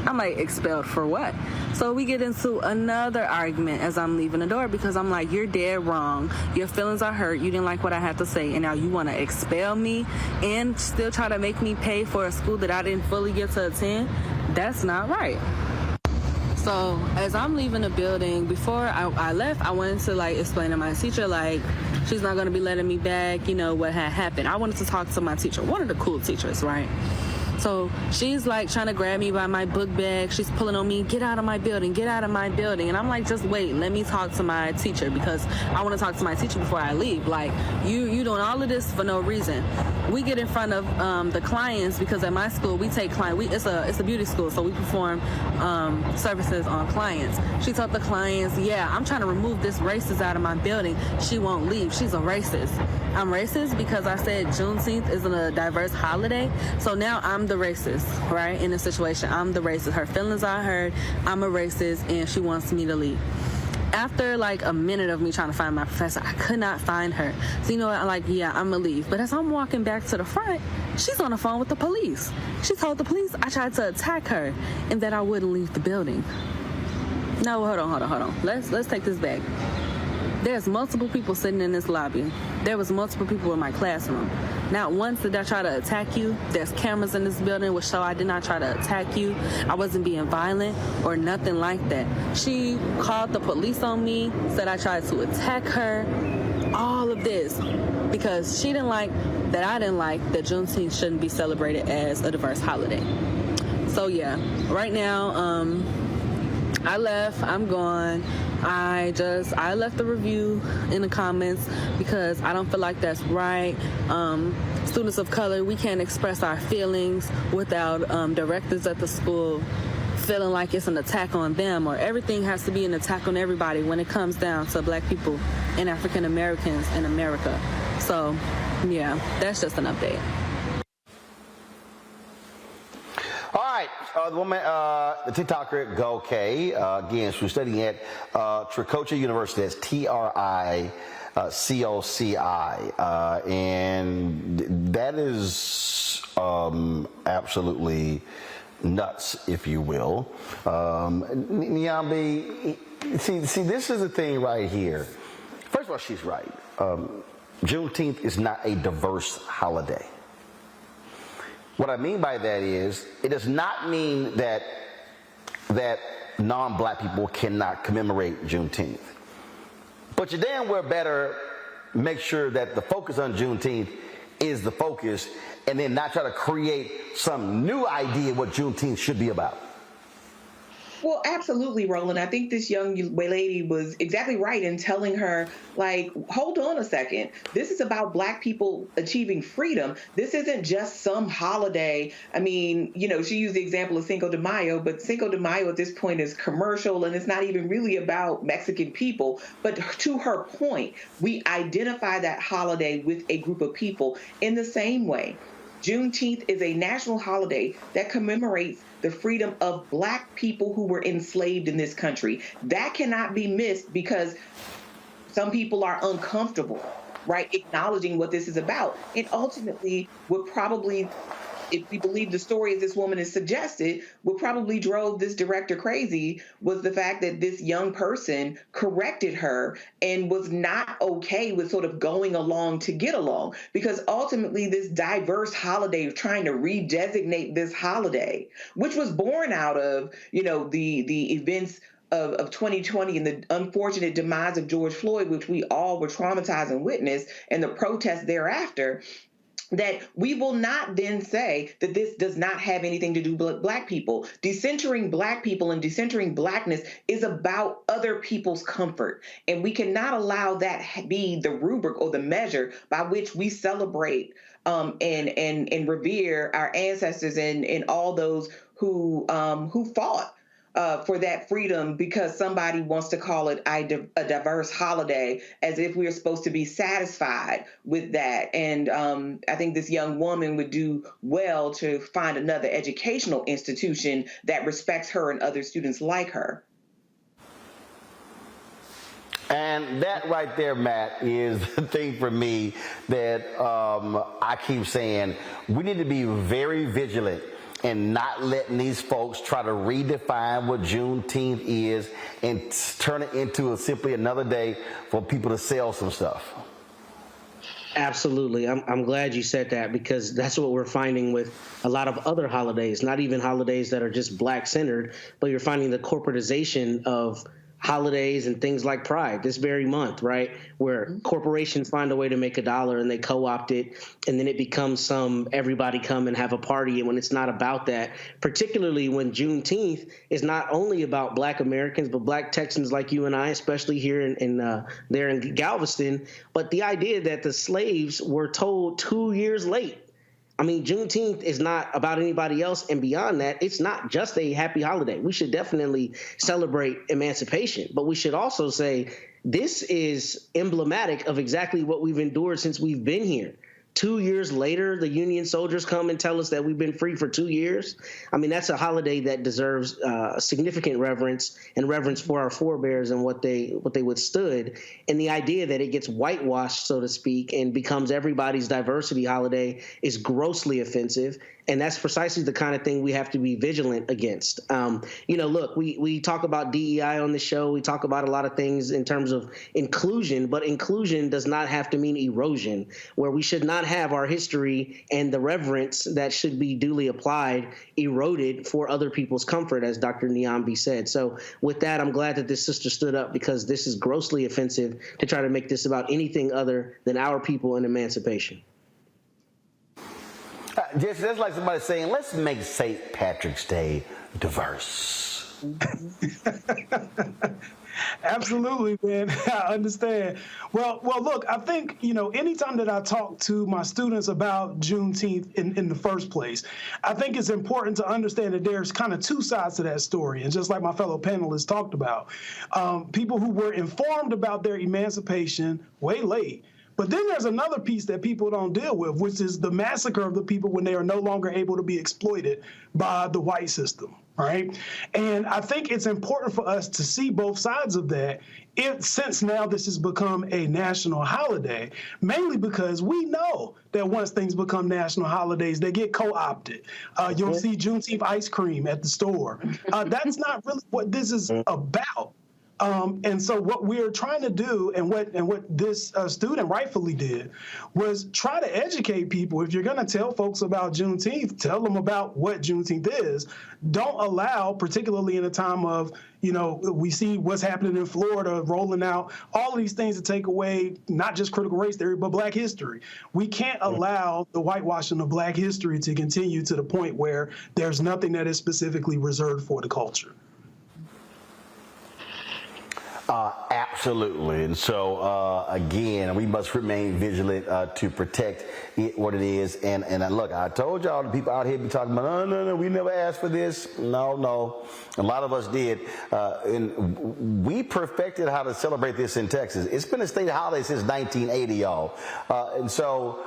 I'm like, expelled for what? So we get into another argument as I'm leaving the door because I'm like, you're dead wrong. Your feelings are hurt. You didn't like what I had to say, and now you want to expel me and still try to make me pay for a school that I didn't fully get to attend? That's not right. So as I'm leaving the building, before I left, I wanted to, like, explain to my teacher, like, she's not going to be letting me back, you know, what had happened. I wanted to talk to my teacher, one of the cool teachers, right? So she's like trying to grab me by my book bag. She's pulling on me, get out of my building, get out of my building. And I'm like, just wait, let me talk to my teacher because I want to talk to my teacher before I leave. Like, you doing all of this for no reason. We get in front of the clients because at my school we take clients. It's a beauty school, so we perform services on clients. She told the clients, yeah, I'm trying to remove this racist out of my building. She won't leave. She's a racist. I'm racist because I said Juneteenth isn't a diverse holiday. So now I'm the racist, right? In this situation, I'm the racist. Her feelings are hurt. I'm a racist, and she wants me to leave. After like a minute of me trying to find my professor, I could not find her. So you know what? I'm like, yeah, I'm gonna leave. But as I'm walking back to the front, she's on the phone with the police. She told the police I tried to attack her and that I wouldn't leave the building. No, hold on. Let's take this back. There's multiple people sitting in this lobby. There was multiple people in my classroom. Not once did I try to attack you. There's cameras in this building which show I did not try to attack you. I wasn't being violent or nothing like that. She called the police on me, said I tried to attack her. All of this because she didn't like that I didn't like that Juneteenth shouldn't be celebrated as a diverse holiday. So yeah, right now, I left, I'm gone. I left the review in the comments because I don't feel like that's right. Students of color, we can't express our feelings without directors at the school feeling like it's an attack on them, or everything has to be an attack on everybody when it comes down to Black people and African Americans in America. So yeah, that's just an update. All right, the woman, the TikToker Go K, again, she was studying at Tricoci University. That's TRICOCI, and that is absolutely nuts, if you will. Nyambi, see, this is the thing right here. First of all, she's right. Juneteenth is not a diverse holiday. What I mean by that is, it does not mean that non-Black people cannot commemorate Juneteenth. But you damn well better make sure that the focus on Juneteenth is the focus, and then not try to create some new idea what Juneteenth should be about. Well, absolutely, Roland. I think this young lady was exactly right in telling her, like, hold on a second. This is about Black people achieving freedom. This isn't just some holiday. I mean, you know, she used the example of Cinco de Mayo, but Cinco de Mayo at this point is commercial, and it's not even really about Mexican people. But to her point, we identify that holiday with a group of people in the same way. Juneteenth is a national holiday that commemorates the freedom of Black people who were enslaved in this country. That cannot be missed because Some people are uncomfortable, right, acknowledging what this is about. And ultimately, what probably, if we believe the story as this woman has suggested, what probably drove this director crazy was the fact that this young person corrected her and was not okay with sort of going along to get along. Because ultimately, this diverse holiday, of trying to redesignate this holiday, which was born out of, the events of 2020 and the unfortunate demise of George Floyd, which we all were traumatized and witnessed, and the protests thereafter, that we will not then say that this does not have anything to do with Black people. Decentering Black people and decentering Blackness is about other people's comfort. And we cannot allow that be the rubric or the measure by which we celebrate and revere our ancestors and all those who fought for that freedom, because somebody wants to call it a diverse holiday, as if we're supposed to be satisfied with that. And I think this young woman would do well to find another educational institution that respects her and other students like her. And that right there, Matt, is the thing for me that I keep saying. We need to be very vigilant and not letting these folks try to redefine what Juneteenth is and turn it into simply another day for people to sell some stuff. Absolutely. I'm glad you said that, because that's what we're finding with a lot of other holidays, not even holidays that are just Black-centered, but you're finding the corporatization of holidays and things like Pride this very month, right? Where corporations find a way to make $1 and they co-opt it, and then it becomes some everybody come and have a party. And when it's not about that, particularly when Juneteenth is not only about Black Americans, but Black Texans like you and I, especially here there in Galveston. But the idea that the slaves were told 2 years late. I mean, Juneteenth is not about anybody else. And beyond that, it's not just a happy holiday. We should definitely celebrate emancipation, but we should also say this is emblematic of exactly what we've endured since we've been here. 2 years later, the Union soldiers come and tell us that we've been free for 2 years. I mean, that's a holiday that deserves significant reverence and reverence for our forebears and what they withstood. And the idea that it gets whitewashed, so to speak, and becomes everybody's diversity holiday is grossly offensive. And that's precisely the kind of thing we have to be vigilant against. Look, we talk about DEI on the show. We talk about a lot of things in terms of inclusion, but inclusion does not have to mean erosion, where we should not have our history and the reverence that should be duly applied eroded for other people's comfort, as Dr. Niambi said. So with that, I'm glad that this sister stood up, because this is grossly offensive to try to make this about anything other than our people and emancipation. Just that's like somebody saying, let's make St. Patrick's Day diverse. Absolutely, man. I understand. Well, look, I think, anytime that I talk to my students about Juneteenth in the first place, I think it's important to understand that there's kind of two sides to that story. And just like my fellow panelists talked about, people who were informed about their emancipation way late. But then there's another piece that people don't deal with, which is the massacre of the people when they are no longer able to be exploited by the white system, right? And I think it's important for us to see both sides of that, since now this has become a national holiday, mainly because we know that once things become national holidays, they get co-opted. You'll see Juneteenth ice cream at the store. That's not really what this is about. And so what we're trying to do, and what this student rightfully did, was try to educate people. If you're going to tell folks about Juneteenth, tell them about what Juneteenth is. Don't allow, particularly in a time of, we see what's happening in Florida, rolling out all of these things to take away not just critical race theory, but Black history. We can't allow the whitewashing of Black history to continue to the point where there's nothing that is specifically reserved for the culture. Absolutely. And so, again, we must remain vigilant to protect what it is. And look, I told y'all, the people out here be talking about, no, we never asked for this. No. A lot of us did. And we perfected how to celebrate this in Texas. It's been a state holiday since 1980, y'all. And so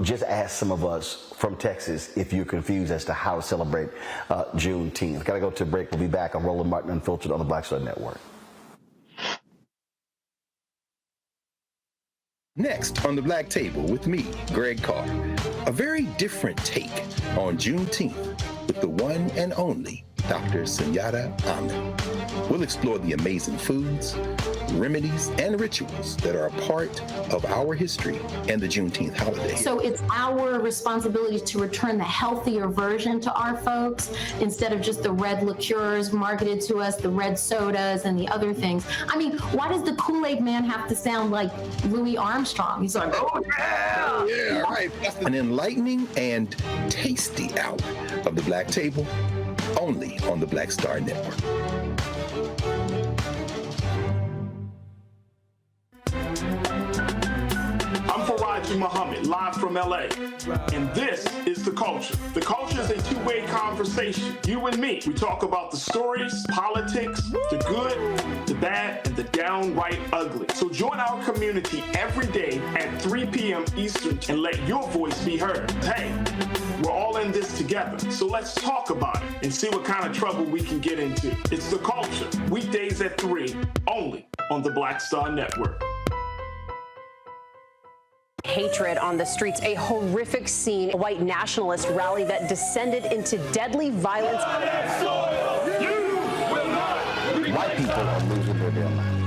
just ask some of us from Texas if you're confused as to how to celebrate Juneteenth. Got to go to a break. We'll be back on Roland Martin Unfiltered on the Black Star Network. Next on the Black Table with me, Greg Carr, a very different take on Juneteenth with the one and only Dr. Sunyata Ahmed. We'll explore the amazing foods, remedies, and rituals that are a part of our history and the Juneteenth holiday. So it's our responsibility to return the healthier version to our folks instead of just the red liqueurs marketed to us, the red sodas and the other things. I mean, why does the Kool-Aid man have to sound like Louis Armstrong? He's like, oh yeah! Yeah, right. An enlightening and tasty hour of the Black Table, only on the Black Star Network. Muhammad, live from LA. And this is The Culture. The Culture is a two-way conversation. You and me. We talk about the stories, politics, the good, the bad, and the downright ugly. So join our community every day at 3 p.m. Eastern and let your voice be heard. Hey, we're all in this together. So let's talk about it and see what kind of trouble we can get into. It's The Culture. Weekdays at 3, only on the Black Star Network. Hatred on the streets, a horrific scene, a white nationalist rally that descended into deadly violence. White people are losing their damn minds.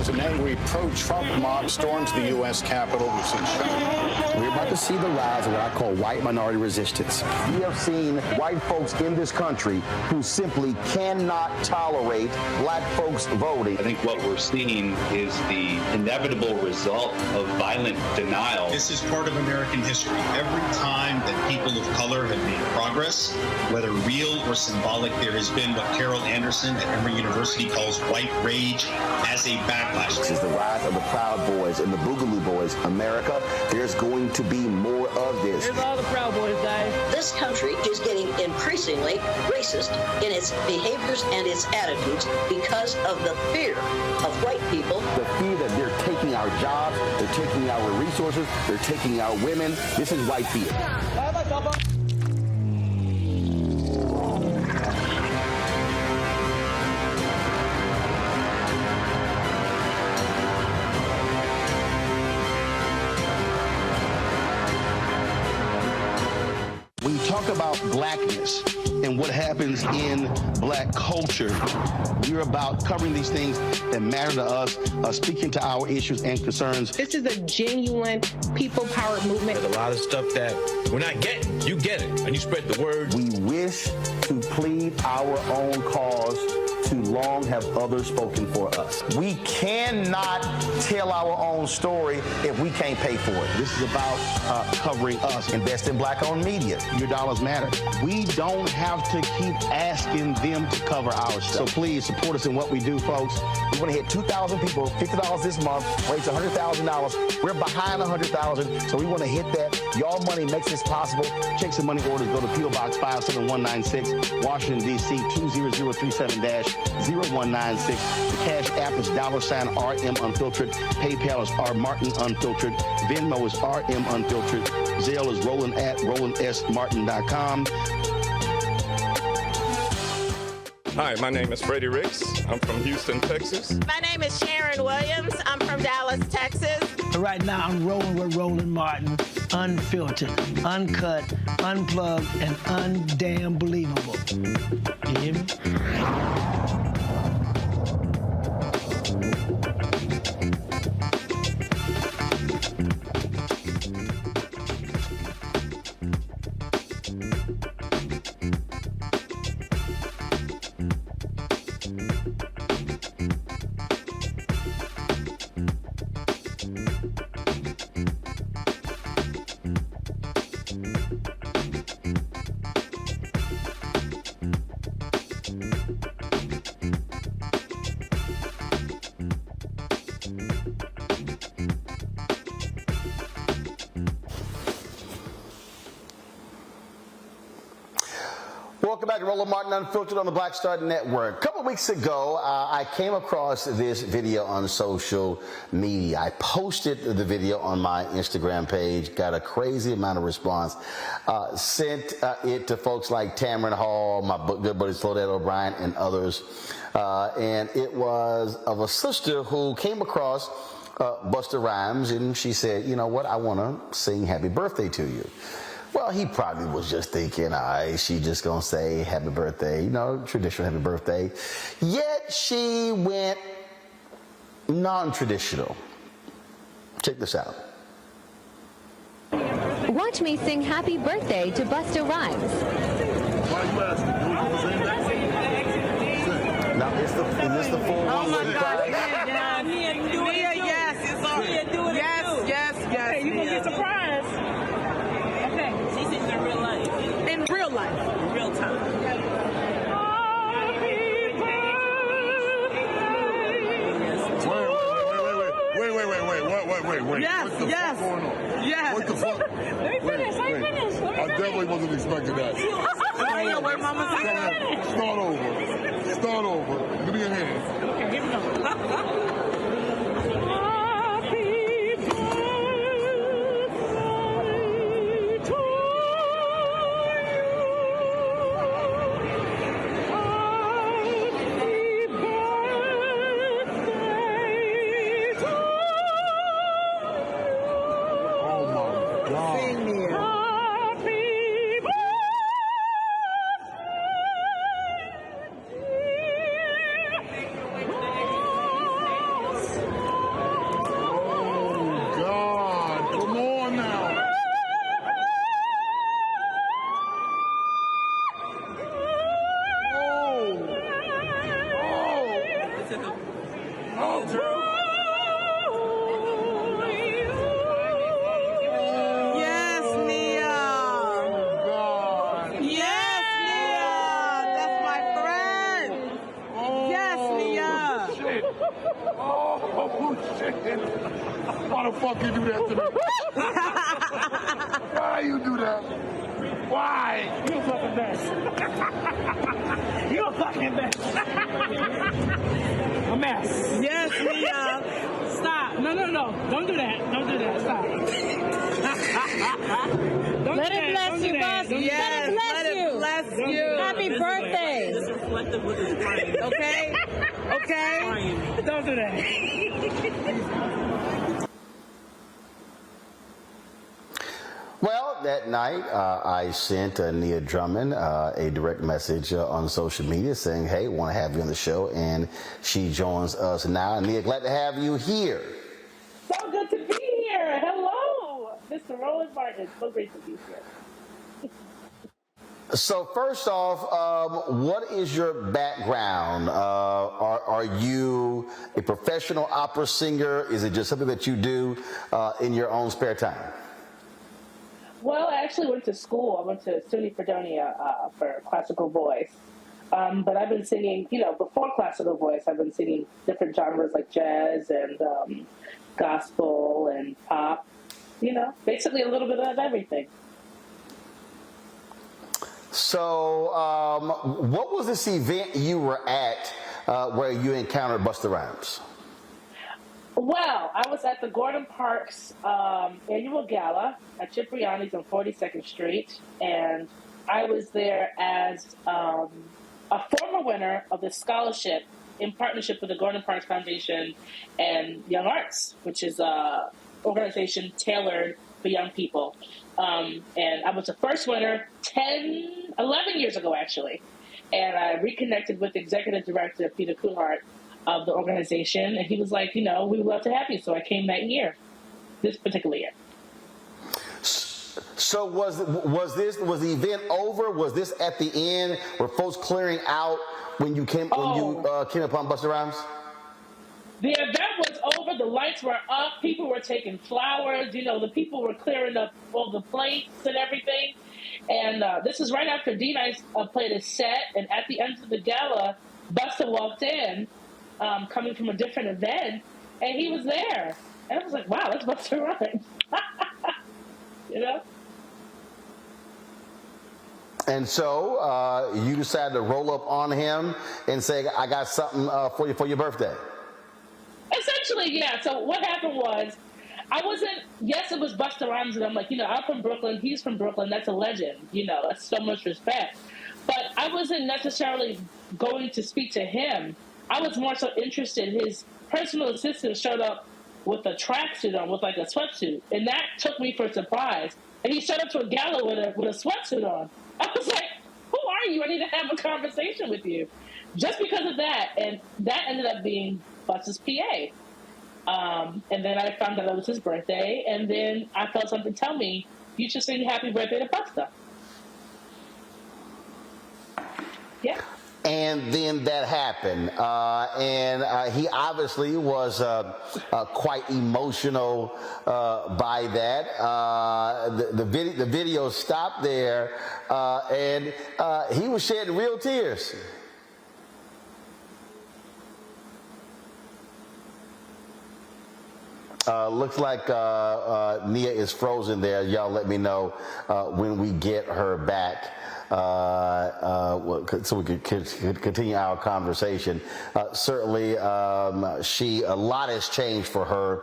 An angry pro-Trump mob storms the U.S. Capitol. We've seen shooting. We're about to see the rise of what I call white minority resistance. We have seen white folks in this country who simply cannot tolerate black folks voting. I think what we're seeing is the inevitable result of violent denial. This is part of American history. Every time that people of color have made progress, whether real or symbolic, there has been what Carol Anderson at Emory University calls white rage as a backlash. This is the rise of the Proud Boys and the Boogaloo Boys. America, there's going to be more of this. Here's all the Proud Boys, guys. This country is getting increasingly racist in its behaviors and its attitudes because of the fear of white people. The fear that they're taking our jobs, they're taking our resources, they're taking our women. This is white fear. When you talk about blackness and what happens in black culture, we're about covering these things that matter to us, speaking to our issues and concerns. This is a genuine people-powered movement. There's a lot of stuff that we're not getting. You get it, and you spread the word. We wish to plead our own cause. Too long have others spoken for us. We cannot tell our own story if we can't pay for it. This is about covering us. Invest in black-owned media. Your dollars matter. We don't have to keep asking them to cover our stuff. So please support us in what we do, folks. We want to hit 2,000 people, $50 this month, raise $100,000. We're behind 100,000, so we want to hit that. Y'all money makes this possible. Checks and money orders go to P.O. Box 57196, Washington, D.C. 20037-0196. The Cash App is $RM Unfiltered. PayPal is R Martin Unfiltered. Venmo is RM Unfiltered. Zelle is Roland at RolandSMartin.com. Hi, my name is Freddie Ricks. I'm from Houston, Texas. My name is Sharon Williams. I'm from Dallas, Texas. Right now, I'm rolling with Roland Martin, unfiltered, uncut, unplugged, and undamn believable. You hear me? Welcome back to Roland Martin Unfiltered on the Black Star Network. A couple weeks ago, I came across this video on social media. I posted the video on my Instagram page, got a crazy amount of response, sent it to folks like Tamron Hall, my good buddy Slodette O'Brien, and others. And it was of a sister who came across Busta Rhymes, and she said, you know what, I want to sing happy birthday to you. Well, he probably was just thinking, she just going to say happy birthday, traditional happy birthday. Yet she went non-traditional. Check this out. Watch me sing happy birthday to Busta Rhymes. Now, is this the full one? Oh my God! Nia, yes, it's all. Yes. Okay, you gonna get surprised. Okay, she sings in real life. In real life. In real time. Wait. Yes. What the fuck going on? Yes. What the fuck? Let me finish. I definitely wasn't expecting that. Where Mama's Start over. Give me your hand. Okay, here we go. Why the fuck you do that to me? Why you do that? Why? You a fucking mess. You a fucking mess. A mess. Yes, Nia. Stop. No. Don't do that. Stop. Let it bless you, boss. Yes, let it bless you. Happy birthday. This is reflective with his brain. Okay? Don't do that. Well, that night, I sent Nia Drummond a direct message on social media saying, hey, want to have you on the show, and she joins us now. Nia, glad to have you here. So good to be here. Hello, Mr. Roland Martin. So great to be here. So first off, what is your background? Are you a professional opera singer? Is it just something that you do in your own spare time? Well, I actually went to school. I went to SUNY Fredonia for classical voice. But I've been singing, before classical voice, I've been singing different genres like jazz and gospel and pop, basically a little bit of everything. So what was this event you were at where you encountered Busta Rhymes? Well, I was at the Gordon Parks annual gala at Cipriani's on 42nd Street, and I was there as a former winner of the scholarship in partnership with the Gordon Parks Foundation and Young Arts, which is an organization tailored for young people. And I was the first winner 11 years ago, actually. And I reconnected with the executive director, Peter Kuhart, of the organization, and he was like, we would love to have you. So I came that year, this particular year. So was the event over? Was this at the end? Were folks clearing out when you came upon Busta Rhymes? The event was over. The lights were up. People were taking flowers. The people were clearing up all the plates and everything. And this is right after D-Nice played a set. And at the end of the gala, Busta walked in, coming from a different event, and he was there. And I was like, wow, that's Busta Rhymes. And so you decided to roll up on him and say, I got something for you for your birthday. Essentially, yeah. So what happened was, it was Busta Rhymes, and I'm like, I'm from Brooklyn, he's from Brooklyn, that's a legend, that's so much respect. But I wasn't necessarily going to speak to him. I was more so interested. His personal assistant showed up with a tracksuit on, with like a sweatsuit. And that took me for a surprise. And he showed up to a gala with a sweatsuit on. I was like, who are you? I need to have a conversation with you. Just because of that. And that ended up being Busta's PA. And then I found out it was his birthday. And then I felt something tell me, you should sing happy birthday to Busta. Yeah. And then that happened, and he obviously was quite emotional by that. The video stopped there, and he was shedding real tears. Looks like Nia is frozen there. Y'all let me know when we get her back. So we could continue our conversation. Certainly, a lot has changed for her.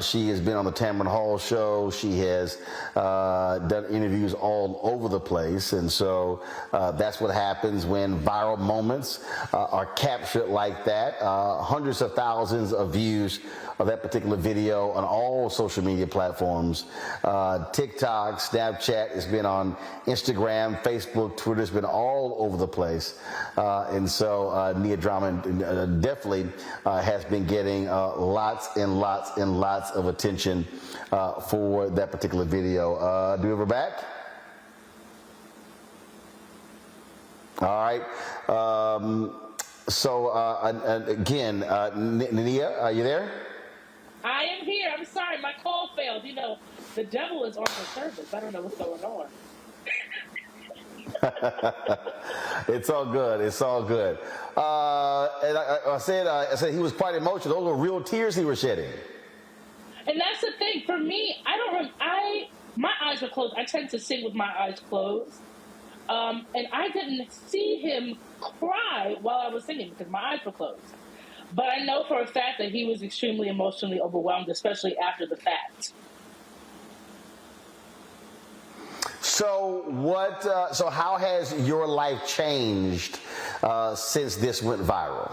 She has been on the Tamron Hall show. She has done interviews all over the place, and so that's what happens when viral moments are captured like that. Hundreds of thousands of views of that particular video on all social media platforms. TikTok, Snapchat, it's been on Instagram, Facebook, Twitter, it's been all over the place. And so Nia Drummond definitely has been getting lots and lots and lots of attention for that particular video. Do we have her back? All right. Again, Nia, are you there? I am here. I'm sorry, my call failed. You know, the devil is on the service. I don't know what's going on. It's all good. It's all good. And I said he was quite emotional. Those were real tears he was shedding. And that's the thing for me. My eyes were closed. I tend to sing with my eyes closed, and I didn't see him cry while I was singing because my eyes were closed. But I know for a fact that he was extremely emotionally overwhelmed, especially after the fact. So how has your life changed since this went viral?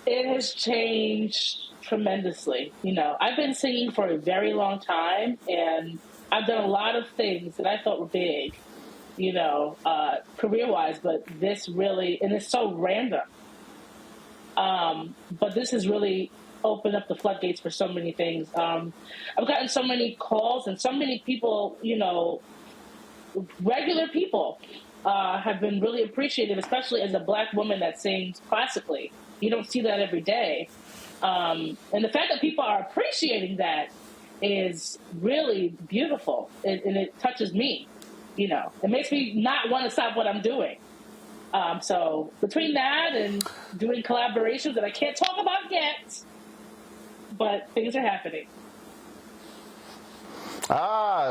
It has changed tremendously. You know, I've been singing for a very long time, and I've done a lot of things that I thought were big, you know, career-wise, but this really, and it's so random. But this has really opened up the floodgates for so many things. I've gotten so many calls, and so many people, you know, regular people have been really appreciative, especially as a Black woman that sings classically. You don't see that every day. And the fact that people are appreciating that is really beautiful, and it touches me. You know, it makes me not want to stop what I'm doing. So between that and doing collaborations that I can't talk about yet, but things are happening.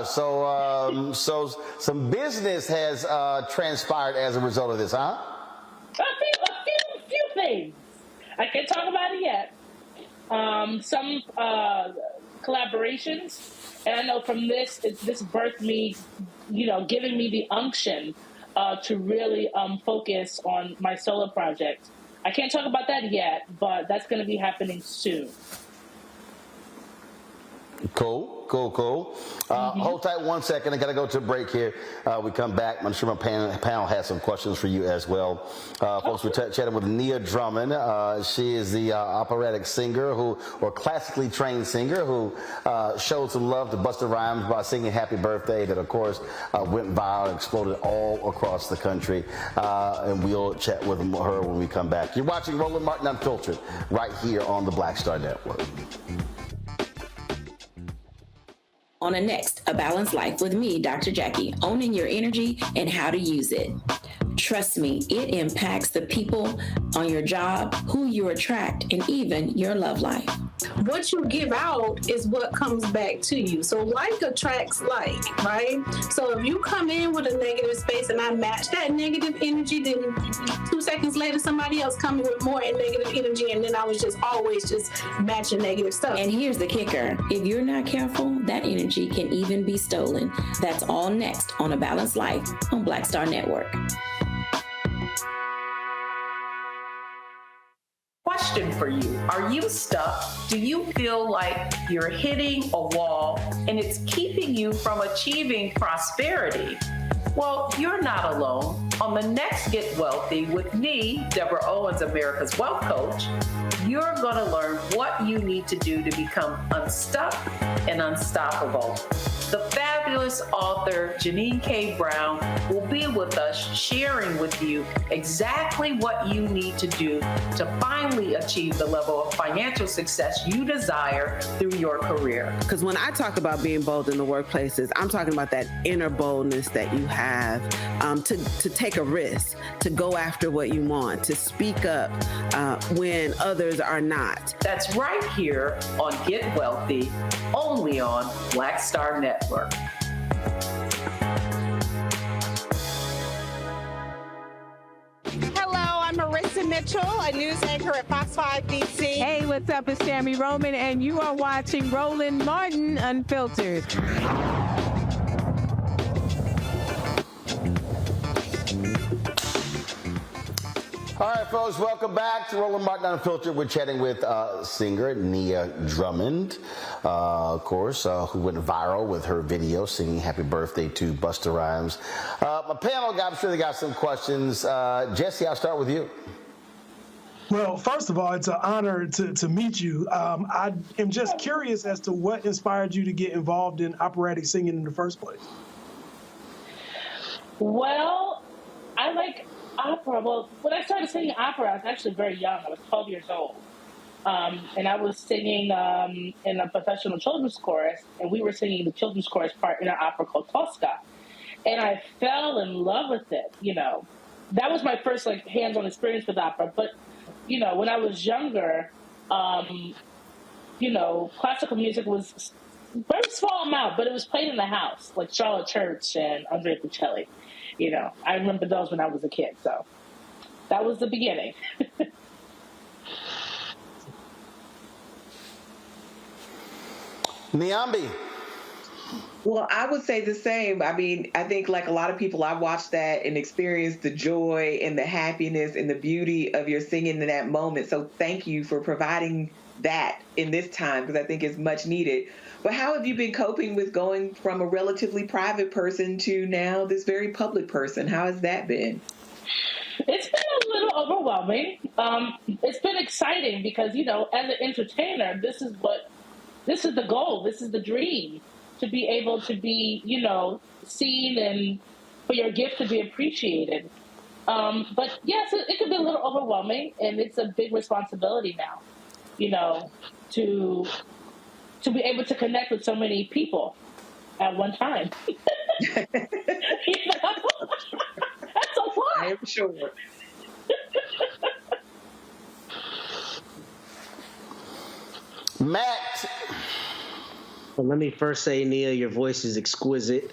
So some business has transpired as a result of this, huh? A few things. I can't talk about it yet. Some collaborations, and I know from this birthed me, you know, giving me the unction to really focus on my solo project. I can't talk about that yet, but that's going to be happening soon. Cool. Hold tight 1 second. I got to go to a break here. We come back. I'm sure my panel has some questions for you as well. Folks, we're chatting with Nia Drummond. She is the operatic singer or classically trained singer who showed some love to Busta Rhymes by singing Happy Birthday that, of course, went viral and exploded all across the country. And we'll chat with her when we come back. You're watching Roland Martin Unfiltered right here on the Black Star Network. On next, A Balanced Life with me, Dr. Jackie, owning your energy and how to use it. Trust me, it impacts the people on your job, who you attract, and even your love life. What you give out is what comes back to you. So like attracts like, right? So if you come in with a negative space and I match that negative energy, then 2 seconds later somebody else coming with more negative energy, and then I was just always just matching negative stuff. And here's the kicker. If you're not careful, that energy can even be stolen. That's all next on A Balanced Life on Black Star Network. question for you. Are you stuck? Do you feel like you're hitting a wall and it's keeping you from achieving prosperity? Well, you're not alone. On the next Get Wealthy with me, Deborah Owens, America's Wealth Coach, you're going to learn what you need to do to become unstuck and unstoppable. The fabulous author Janine K. Brown will be with us sharing with you exactly what you need to do to finally achieve the level of financial success you desire through your career. Because when I talk about being bold in the workplaces, I'm talking about that inner boldness that you have to take a risk, to go after what you want, to speak up when others are not. That's right here on Get Wealthy, only on Black Star Network. Hello, I'm Marissa Mitchell, a news anchor at Fox 5 DC. Hey, what's up? It's Tammy Roman, and you are watching Roland Martin Unfiltered. All right, folks, welcome back to Roland Martin Unfiltered. We're chatting with singer Nia Drummond, of course, who went viral with her video singing Happy Birthday to Busta Rhymes. My panel, I'm sure they got some questions. Jesse, I'll start with you. Well, first of all, it's an honor to meet you. I am just curious as to what inspired you to get involved in operatic singing in the first place. Well, I like opera. Well, when I started singing opera, I was actually very young. I was 12 years old. And I was singing in a professional children's chorus, and we were singing the children's chorus part in an opera called Tosca. And I fell in love with it, you know. That was my first, like, hands-on experience with opera. But, you know, when I was younger, you know, classical music was very small amount, but it was played in the house, like Charlotte Church and Andrea Bocelli. You know, I remember those when I was a kid, so that was the beginning. Niambi. Well, I would say the same. I mean, I think like a lot of people, I watched that and experienced the joy and the happiness and the beauty of your singing in that moment. So thank you for providing that in this time, because I think it's much needed. But how have you been coping with going from a relatively private person to now this very public person? How has that been? It's been a little overwhelming. It's been exciting because, you know, as an entertainer, this is the goal. This is the dream, to be able to be, you know, seen and for your gift to be appreciated. But yes, it can be a little overwhelming, and it's a big responsibility now, you know, to be able to connect with so many people at one time. You know? That's a lot. I am sure. Matt. Well, let me first say, Nia, your voice is exquisite,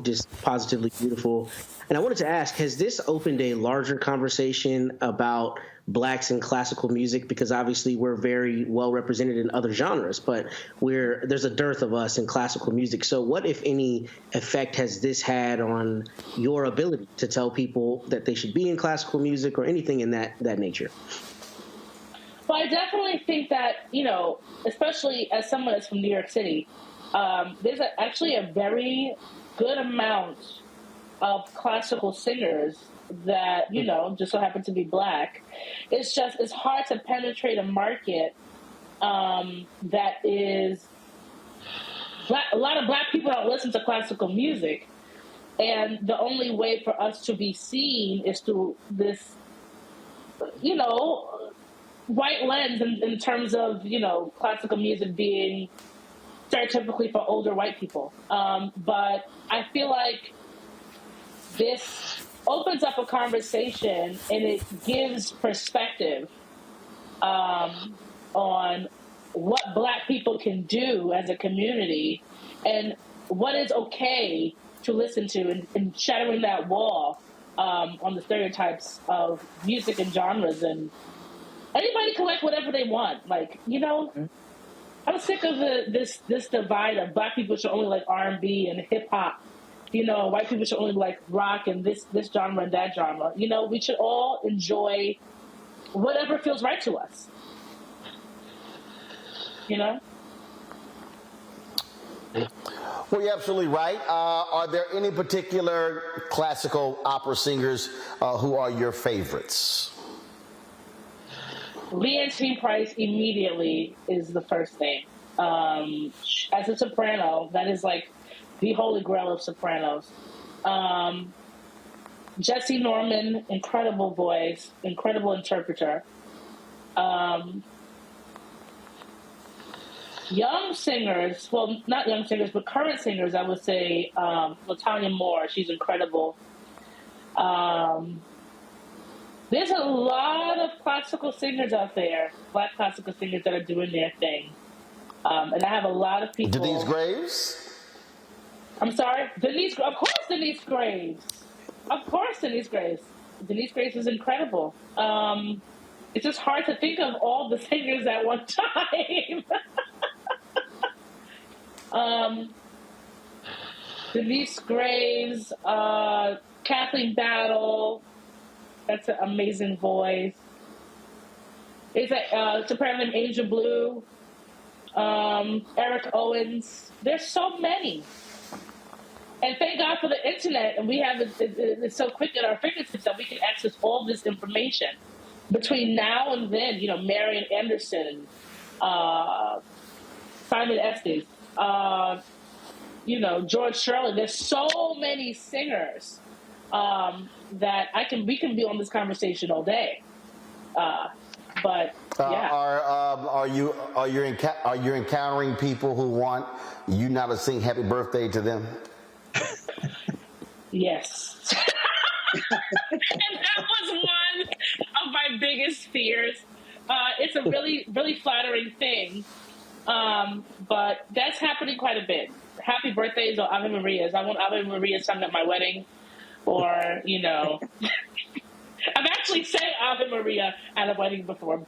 just positively beautiful. And I wanted to ask, has this opened a larger conversation about Blacks in classical music? Because obviously we're very well represented in other genres, but there's a dearth of us in classical music. So what, if any, effect has this had on your ability to tell people that they should be in classical music or anything in that nature? Well, I definitely think that, you know, especially as someone that's from New York City, there's actually a very good amount of classical singers that, you know, just so happen to be Black. It's hard to penetrate a market that is Black. A lot of Black people don't listen to classical music, and the only way for us to be seen is through this, you know, white lens in terms of, you know, classical music being stereotypically for older white people. But I feel like this opens up a conversation, and it gives perspective on what Black people can do as a community and what is okay to listen to, and shattering that wall on the stereotypes of music and genres. And anybody can like whatever they want. Like, you know, I'm sick of this divide of Black people should only like R&B and hip hop. You know, white people should only like rock and this genre and that genre. You know, we should all enjoy whatever feels right to us. You know? Well, you're absolutely right. Are there any particular classical opera singers who are your favorites? Leontine Price immediately is the first name. As a soprano, that is like the holy grail of sopranos. Jesse Norman, incredible voice, incredible interpreter. Young singers, well, not young singers, but current singers, I would say LaTanya Moore, she's incredible. There's a lot of classical singers out there, Black classical singers that are doing their thing. And I have a lot of people. Denise Graves? I'm sorry? Of course Denise Graves. Of course Denise Graves. Denise Graves is incredible. It's just hard to think of all the singers at one time. Denise Graves, Kathleen Battle, that's an amazing voice. It's a soprano named Angel Blue, Eric Owens. There's so many. And thank God for the internet, and we have it's so quick at our fingertips that we can access all this information. Between now and then, you know, Marian Anderson, Simon Estes, you know, George Shirley. There's so many singers that we can be on this conversation all day. But yeah. Are you encountering people who want you now to sing Happy Birthday to them? Yes. And that was one of my biggest fears. It's a really, really flattering thing. But that's happening quite a bit. Happy birthdays or Ave Marias. I want Ave Maria sung at my wedding. Or, you know, I've actually sang Ave Maria at a wedding before,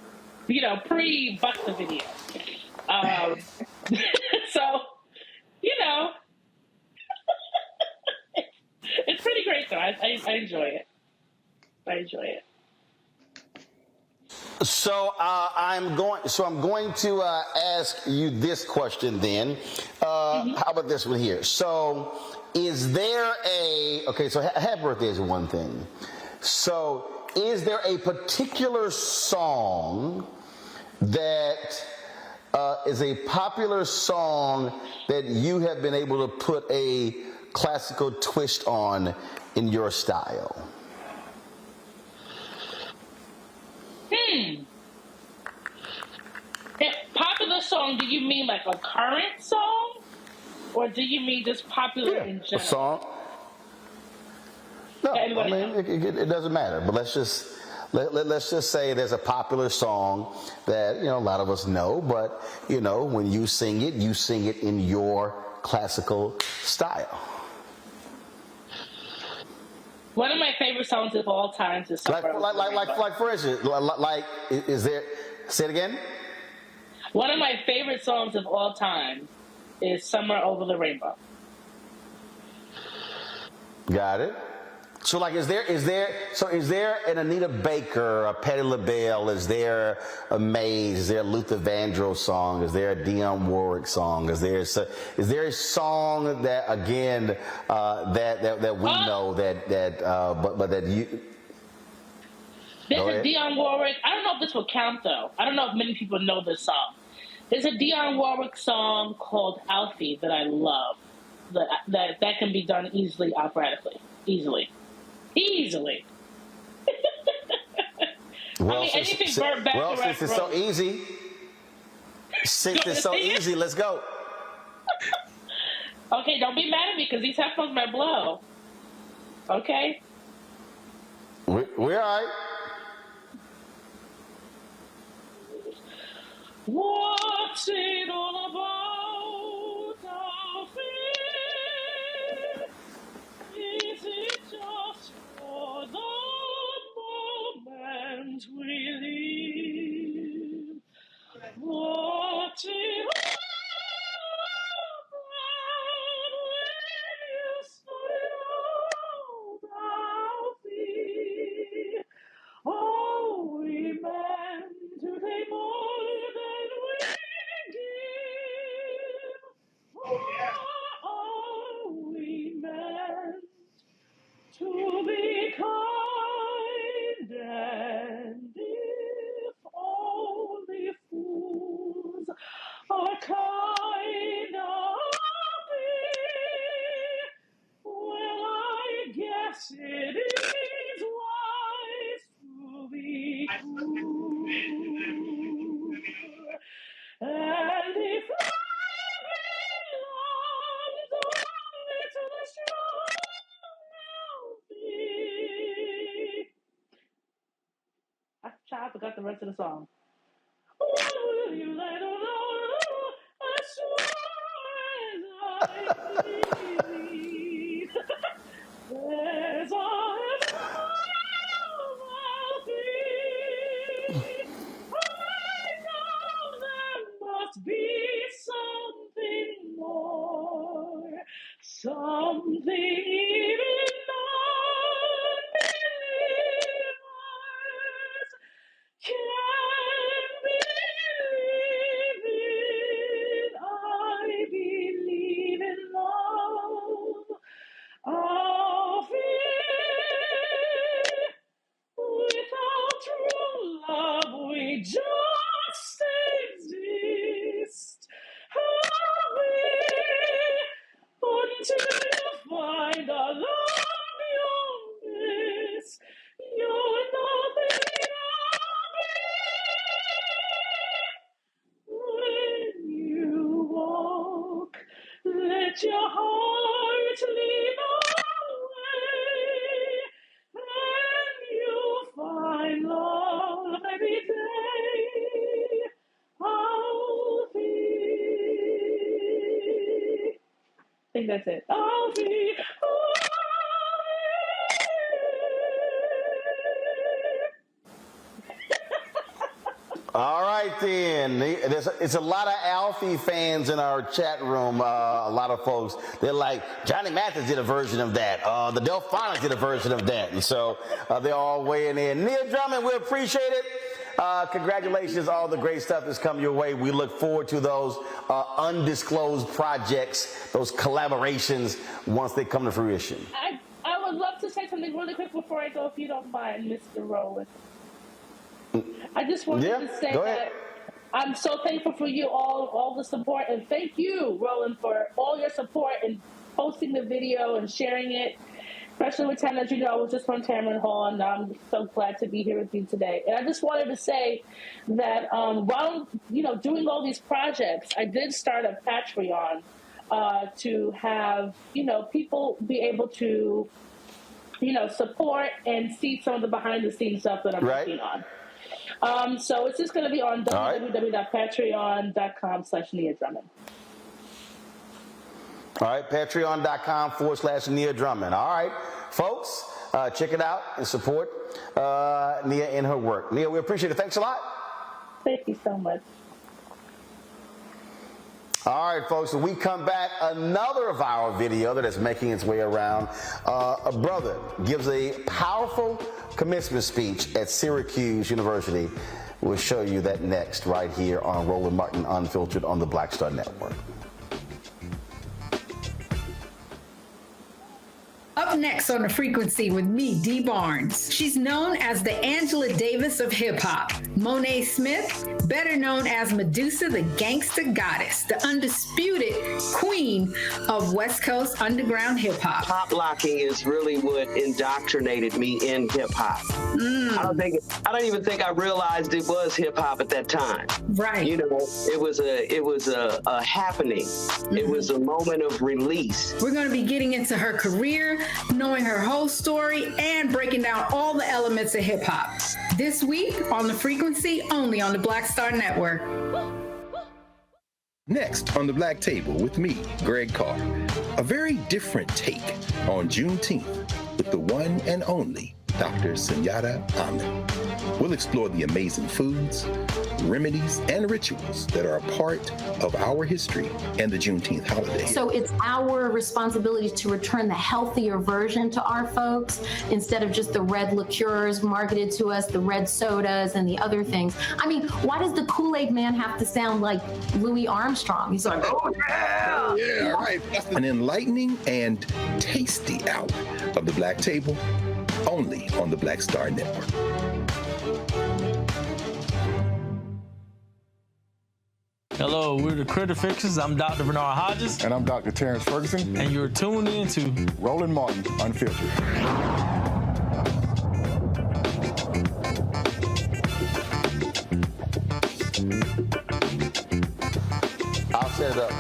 you know, pre-Busta video. So, you know, it's pretty great though. I enjoy it. I enjoy it. So I'm going to ask you this question then. How about this one here? So is there so happy birthday is one thing. So is there a particular song that is a popular song that you have been able to put a classical twist on in your style? Popular song, do you mean like a current song? Or do you mean just popular in general? A song? No, I mean, it doesn't matter. But let's just say there's a popular song that, you know, a lot of us know. But, you know, when you sing it in your classical style. One of my favorite songs of all time is like for instance, is there? Say it again. One of my favorite songs of all time is "Summer Over the Rainbow." Got it. So, like, is there an Anita Baker, a Patti LaBelle? Is there a Mays? Is there a Luther Vandross song? Is there a Dionne Warwick song? Is there a song that again that we know but that you? There's a Dionne Warwick. I don't know if this will count though. I don't know if many people know this song. There's a Dionne Warwick song called "Alfie" that I love. That can be done easily operatically. Easily. Well, I mean, anything Burt Bacharach since it's so easy, let's go. Okay, don't be mad at me because these headphones might blow. Okay? We're all right. What's it all about, Alfie? Is it just for the moment we live? What's it all about when you started out, Alfie? Oh, remember the rest of the song. What will you let know? As sure as I believe, there's always I'll be. I know there must be something more, something even unbelievers can't believe it. I believe in love. I'll feel without true love we just exist. Until you find a love beyond this, you're nothing I'll be. When you walk, let your heart lead the way, and you'll find love every day. I'll be. I think that's it. I'll be. All right, then. It's a lot of Alfie fans in our chat room. A lot of folks, they're like, Johnny Mathis did a version of that. The Delphonics did a version of that. And so they're all weighing in. Nia Drummond, we appreciate it. Congratulations. All the great stuff has come your way. We look forward to those undisclosed projects, those collaborations, once they come to fruition. I would love to say something really quick before I go, if you don't mind, Mr. Roland. I just wanted to say that I'm so thankful for you all the support, and thank you, Roland, for all your support in posting the video and sharing it. Especially with Tam, as you know, I was just from Tamron Hall, and I'm so glad to be here with you today. And I just wanted to say that while doing all these projects, I did start a Patreon to have people be able to support and see some of the behind the scenes stuff that I'm working on. So it's just going to be on www.patreon.com/Nia Drummond. All right, patreon.com/Nia Drummond. All right, folks, check it out and support Nia in her work. Nia, we appreciate it. Thanks a lot. Thank you so much. All right, folks, when we come back, another viral video that is making its way around. A brother gives a powerful commencement speech at Syracuse University. We'll show you that next right here on Roland Martin Unfiltered on the Black Star Network. Up next on The Frequency with me, Dee Barnes. She's known as the Angela Davis of hip-hop. Monet Smith, better known as Medusa, the gangsta goddess, the undisputed queen of West Coast underground hip-hop. Pop locking is really what indoctrinated me in hip-hop. I don't even think I realized it was hip-hop at that time. Right. It was a happening. It was a moment of release. We're going to be getting into her career, knowing her whole story, and breaking down all the elements of hip-hop. This week on The Frequency, only on the Black Star Network. Next on The Black Table with me, Greg Carr. A very different take on Juneteenth with the one and only Dr. Sunyata Ahmed. We'll explore the amazing foods, remedies, and rituals that are a part of our history and the Juneteenth holiday. So it's our responsibility to return the healthier version to our folks instead of just the red liqueurs marketed to us, the red sodas and the other things. I mean, why does the Kool-Aid man have to sound like Louis Armstrong? He's like, oh yeah! Oh, yeah, right. An enlightening and tasty hour of The Black Table, only on the Black Star Network. Hello, we're the Critter Fixers. I'm Dr. Bernard Hodges. And I'm Dr. Terrence Ferguson. And you're tuned in to Roland Martin Unfiltered. I'll set it up.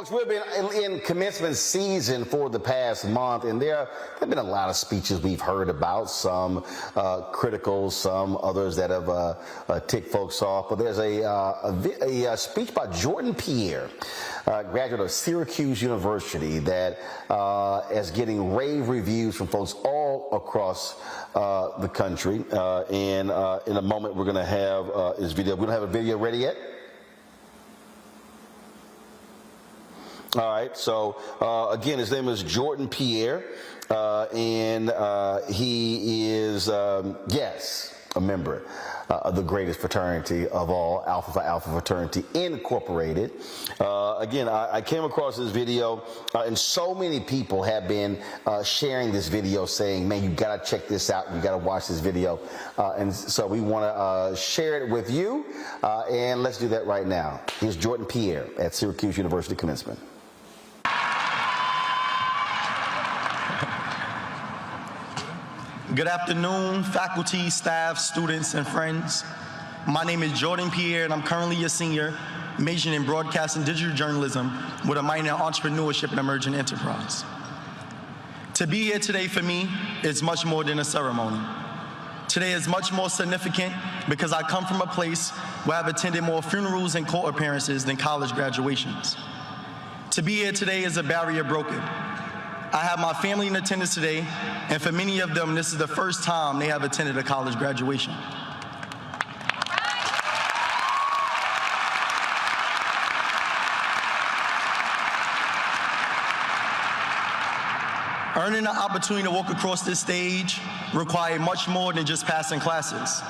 Folks, we've been in commencement season for the past month, and there have been a lot of speeches we've heard about, some critical, some others that have ticked folks off. But there's a speech by Jordan Pierre, graduate of Syracuse University, that is getting rave reviews from folks all across the country. And in a moment, we're going to have his video. We don't have a video ready yet. All right, so again, his name is Jordan Pierre, and he is, yes, a member of the greatest fraternity of all, Alpha Phi Alpha Fraternity Incorporated. Again, I came across this video, and so many people have been sharing this video saying, man, you got to check this out, you got to watch this video. And so we want to share it with you, and let's do that right now. Here's Jordan Pierre at Syracuse University Commencement. Good afternoon, faculty, staff, students, and friends. My name is Jordan Pierre, and I'm currently a senior, majoring in broadcast and digital journalism with a minor in entrepreneurship and emerging enterprise. To be here today for me is much more than a ceremony. Today is much more significant because I come from a place where I've attended more funerals and court appearances than college graduations. To be here today is a barrier broken. I have my family in attendance today, and for many of them, this is the first time they have attended a college graduation. Earning the opportunity to walk across this stage required much more than just passing classes.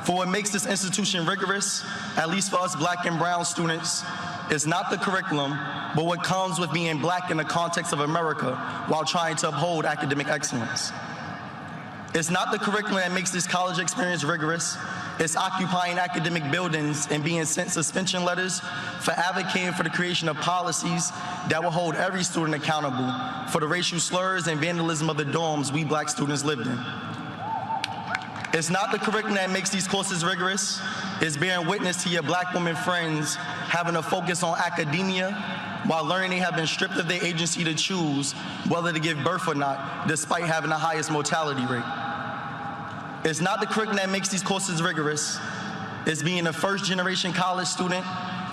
For what makes this institution rigorous, at least for us Black and brown students, is not the curriculum, but what comes with being Black in the context of America while trying to uphold academic excellence. It's not the curriculum that makes this college experience rigorous. It's occupying academic buildings and being sent suspension letters for advocating for the creation of policies that will hold every student accountable for the racial slurs and vandalism of the dorms we Black students lived in. It's not the curriculum that makes these courses rigorous. It's bearing witness to your Black women friends having a focus on academia while learning they have been stripped of their agency to choose whether to give birth or not, despite having the highest mortality rate. It's not the curriculum that makes these courses rigorous. It's being a first-generation college student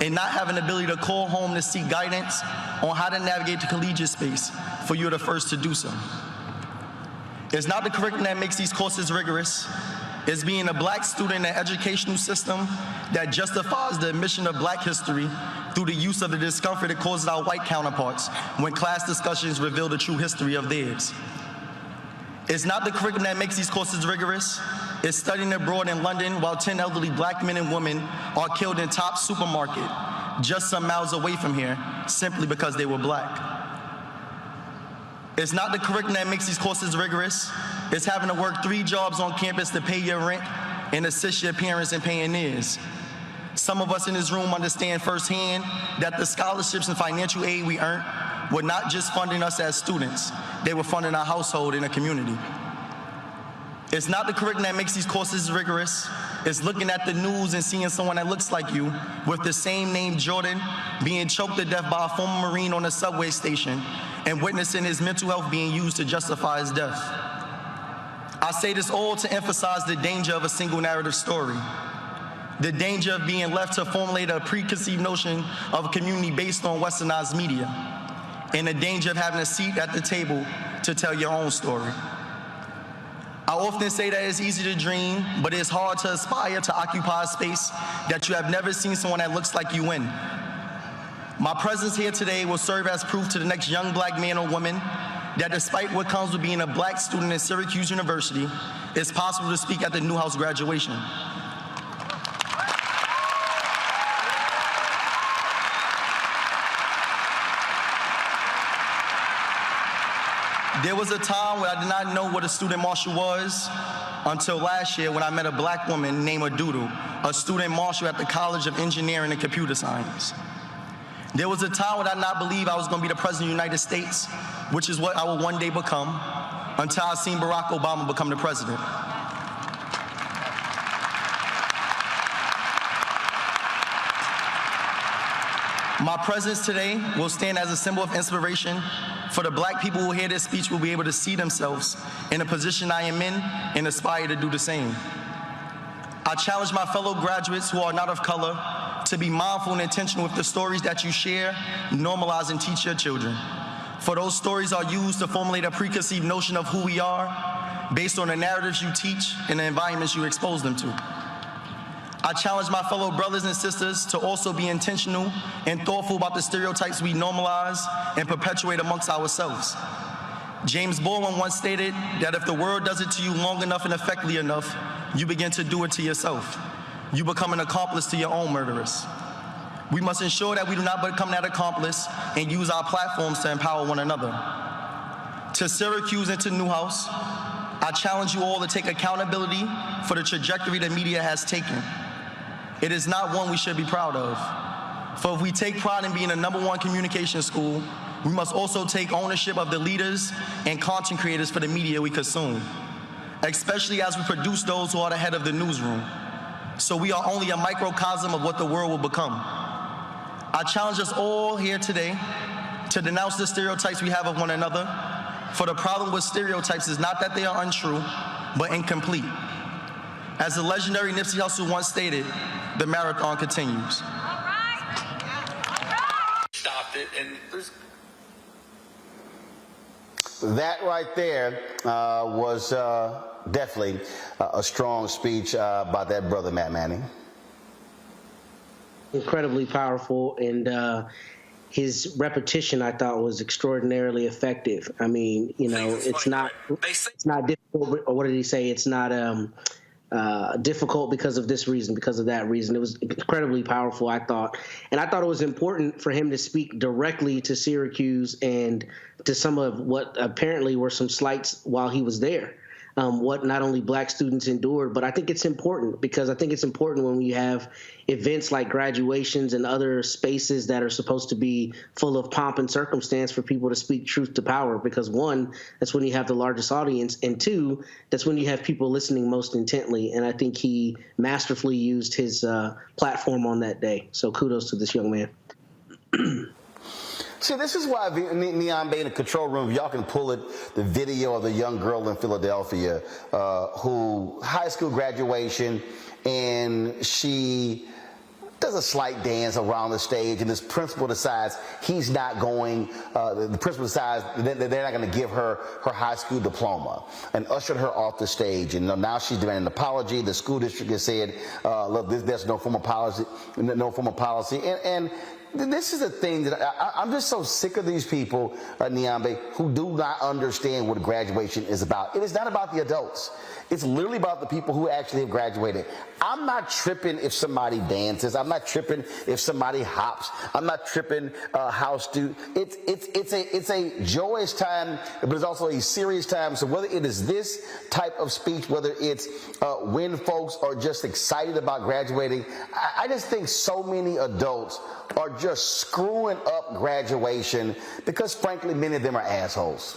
and not having the ability to call home to seek guidance on how to navigate the collegiate space for you're the first to do so. It's not the curriculum that makes these courses rigorous. It's being a Black student in an educational system that justifies the omission of Black history through the use of the discomfort it causes our white counterparts when class discussions reveal the true history of theirs. It's not the curriculum that makes these courses rigorous. It's studying abroad in London while 10 elderly Black men and women are killed in Top supermarket just some miles away from here simply because they were Black. It's not the curriculum that makes these courses rigorous. It's having to work 3 jobs on campus to pay your rent and assist your parents in paying theirs. Some of us in this room understand firsthand that the scholarships and financial aid we earned were not just funding us as students, they were funding our household and a community. It's not the curriculum that makes these courses rigorous. It's looking at the news and seeing someone that looks like you with the same name, Jordan, being choked to death by a former Marine on a subway station and witnessing his mental health being used to justify his death. I say this all to emphasize the danger of a single narrative story, the danger of being left to formulate a preconceived notion of a community based on westernized media, and the danger of having a seat at the table to tell your own story. I often say that it's easy to dream, but it's hard to aspire to occupy a space that you have never seen someone that looks like you in. My presence here today will serve as proof to the next young Black man or woman that despite what comes with being a Black student at Syracuse University, it's possible to speak at the Newhouse graduation. There was a time when I did not know what a student marshal was until last year when I met a Black woman named Adudu, a student marshal at the College of Engineering and Computer Science. There was a time when I did not believe I was going to be the President of the United States, which is what I will one day become, until I seen Barack Obama become the president. My presence today will stand as a symbol of inspiration for the Black people who hear this speech will be able to see themselves in the position I am in and aspire to do the same. I challenge my fellow graduates who are not of color to be mindful and intentional with the stories that you share, normalize, and teach your children. For those stories are used to formulate a preconceived notion of who we are based on the narratives you teach and the environments you expose them to. I challenge my fellow brothers and sisters to also be intentional and thoughtful about the stereotypes we normalize and perpetuate amongst ourselves. James Baldwin once stated that if the world does it to you long enough and effectively enough, you begin to do it to yourself. You become an accomplice to your own murderers. We must ensure that we do not become that accomplice and use our platforms to empower one another. To Syracuse and to Newhouse, I challenge you all to take accountability for the trajectory the media has taken. It is not one we should be proud of. For if we take pride in being the #1 communication school, we must also take ownership of the leaders and content creators for the media we consume, especially as we produce those who are the head of the newsroom. So we are only a microcosm of what the world will become. I challenge us all here today to denounce the stereotypes we have of one another, for the problem with stereotypes is not that they are untrue, but incomplete. As the legendary Nipsey Hussle once stated, the marathon continues. Stopped it, and there's... That right there was definitely a strong speech by that brother, Matt Manning. Incredibly powerful, and his repetition, I thought, was extraordinarily effective. I mean, you know, it's not difficult, or what did he say? It's not difficult because of this reason, because of that reason. It was incredibly powerful, I thought. And I thought it was important for him to speak directly to Syracuse and to some of what apparently were some slights while he was there. What not only Black students endured, but I think it's important because I think it's important when we have events like graduations and other spaces that are supposed to be full of pomp and circumstance for people to speak truth to power, because one, that's when you have the largest audience, and two, that's when you have people listening most intently. And I think he masterfully used his platform on that day. So kudos to this young man. See, this is why Neon Bay in the control room, y'all can pull it, the video of the young girl in Philadelphia who high school graduation, and she does a slight dance around the stage, and this principal decides he's not going, the principal decides that they're not going to give her her high school diploma and ushered her off the stage. And now she's demanding an apology. The school district has said, look, there's no formal policy, and this is a thing that I'm just so sick of these people, Neon Bay, who do not understand what graduation is about. It is not about the adults. It's literally about the people who actually have graduated. I'm not tripping if somebody dances. I'm not tripping if somebody hops. I'm not tripping how it's a joyous time, but it's also a serious time. So whether it is this type of speech, whether it's when folks are just excited about graduating, I just think so many adults are just screwing up graduation because, frankly, many of them are assholes.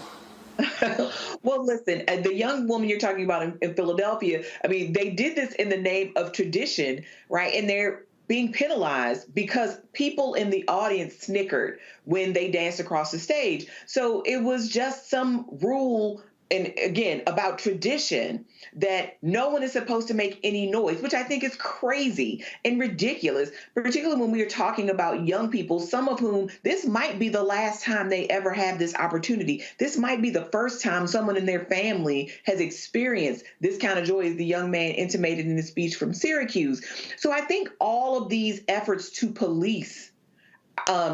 Well, listen, the young woman you're talking about in Philadelphia, I mean, they did this in the name of tradition, right? And they're being penalized because people in the audience snickered when they danced across the stage. So it was just some rule, and again, about tradition, that no one is supposed to make any noise, which I think is crazy and ridiculous, particularly when we are talking about young people, some of whom this might be the last time they ever have this opportunity. This might be the first time someone in their family has experienced this kind of joy, as the young man intimated in his speech from Syracuse. So I think all of these efforts to police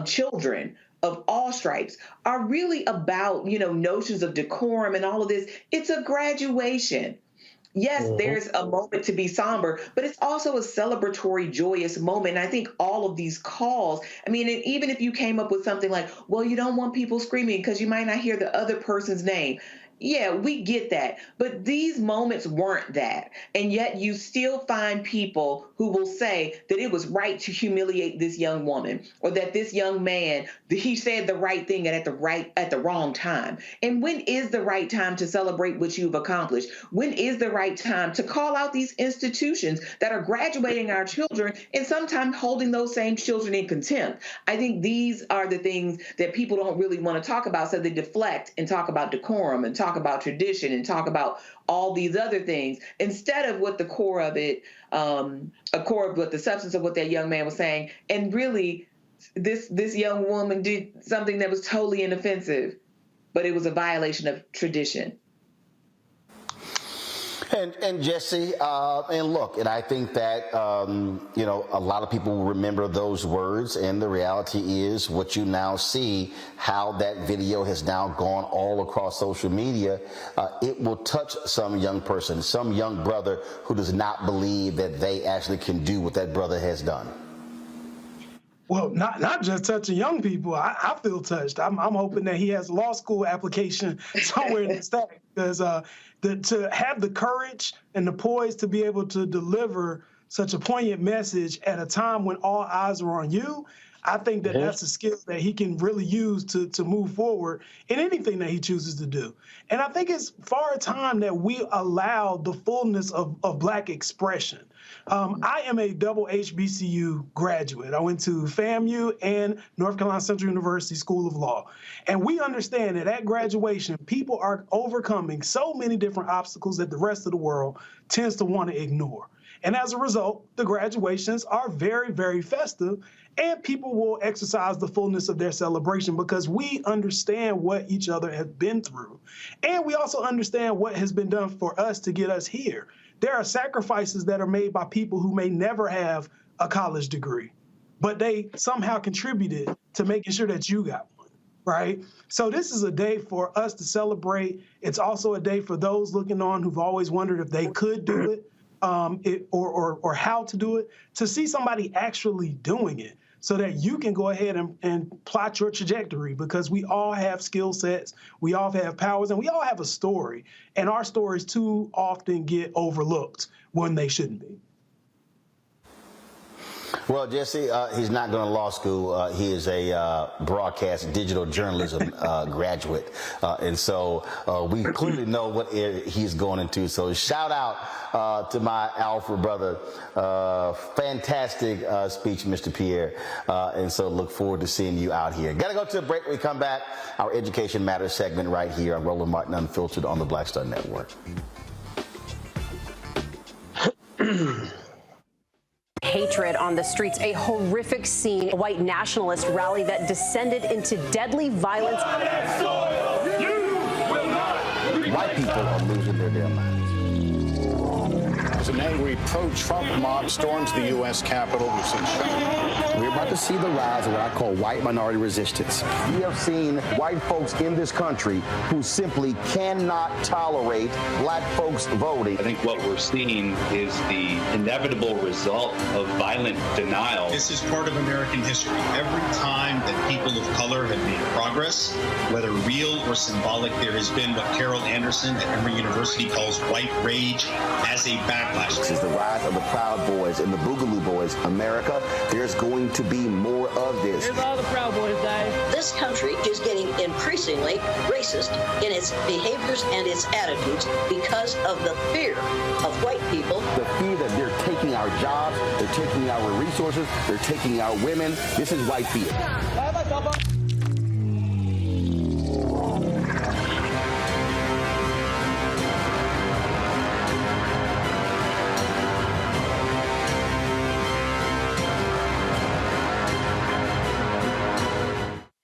children of all stripes are really about, notions of decorum and all of this. It's a graduation. Yes, there's a moment to be somber, but it's also a celebratory, joyous moment. And I think all of these calls, I mean, and even if you came up with something like, well, you don't want people screaming because you might not hear the other person's name. Yeah, we get that. But these moments weren't that. And yet you still find people who will say that it was right to humiliate this young woman, or that this young man, he said the right thing at the wrong time. And when is the right time to celebrate what you've accomplished? When is the right time to call out these institutions that are graduating our children and sometimes holding those same children in contempt? I think these are the things that people don't really want to talk about, so they deflect and talk about decorum and talk about tradition and talk about all these other things instead of what the core of it, what the substance of what that young man was saying. And really, this young woman did something that was totally inoffensive, but it was a violation of tradition. And Jesse, and look, and I think that, a lot of people will remember those words, and the reality is what you now see, how that video has now gone all across social media, it will touch some young person, some young brother who does not believe that they actually can do what that brother has done. Well, not just touching young people. I feel touched. I'm hoping that he has a law school application somewhere in the stack, because to have the courage and the poise to be able to deliver such a poignant message at a time when all eyes are on you, I think that that's a skill that he can really use to move forward in anything that he chooses to do. And I think it's far time that we allow the fullness of Black expression. I am a double HBCU graduate. I went to FAMU and North Carolina Central University School of Law. And we understand that at graduation, people are overcoming so many different obstacles that the rest of the world tends to want to ignore. And as a result, the graduations are very, very festive, and people will exercise the fullness of their celebration because we understand what each other has been through. And we also understand what has been done for us to get us here. There are sacrifices that are made by people who may never have a college degree, but they somehow contributed to making sure that you got one, right? So this is a day for us to celebrate. It's also a day for those looking on who've always wondered if they could do it. Or how to do it, to see somebody actually doing it so that you can go ahead and plot your trajectory, because we all have skill sets, we all have powers, and we all have a story. And our stories too often get overlooked when they shouldn't be. Well, Jesse, he's not going to law school. He is a broadcast digital journalism graduate. And so we clearly know what he's going into. So shout out to my alpha brother. Fantastic speech, Mr. Pierre. And so look forward to seeing you out here. Got to go to a break. When we come back, our Education Matters segment right here on Roland Martin Unfiltered on the Black Star Network. Hatred on the streets, a horrific scene, a white nationalist rally that descended into deadly violence. White people are losing their damn minds. As an angry pro-Trump mob storms the U.S. Capitol, we're about to see the rise of what I call white minority resistance. We have seen white folks in this country who simply cannot tolerate Black folks voting. I think what we're seeing is the inevitable result of violent denial. This is part of American history. Every time that people of color have made progress, whether real or symbolic, there has been what Carol Anderson at Emory University calls white rage as a backlash. This is the rise of the Proud Boys and the Boogaloo Boys. America, there's going to be more of this. Here's all the Proud Boys, guys. This country is getting increasingly racist in its behaviors and its attitudes because of the fear of white people. The fear that they're taking our jobs, they're taking our resources, they're taking our women. This is white fear.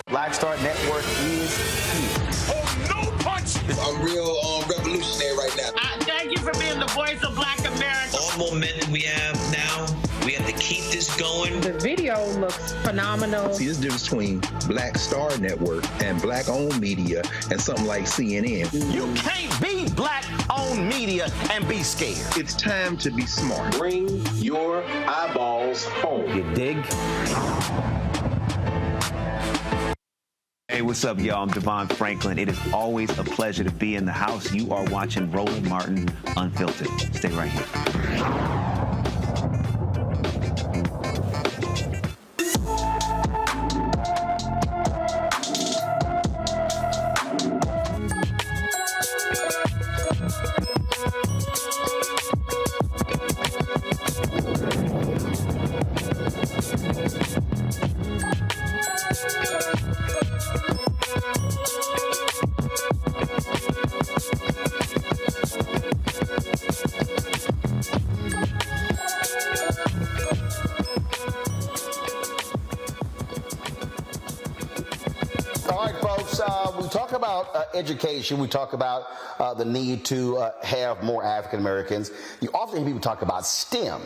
Black Star Network is here. Oh, no punch! I'm real revolutionary right now. Thank you for being the voice of Black America. All momentum we have now, we have to keep this going. The video looks phenomenal. See, there's a difference between Black Star Network and Black-owned media and something like CNN. You can't be Black-owned media and be scared. It's time to be smart. Bring your eyeballs home. You dig? Hey, what's up, y'all? I'm Devon Franklin. It is always a pleasure to be in the house. You are watching Roland Martin Unfiltered. Stay right here. Education, we talk about the need to have more African Americans. You often hear people talk about STEM.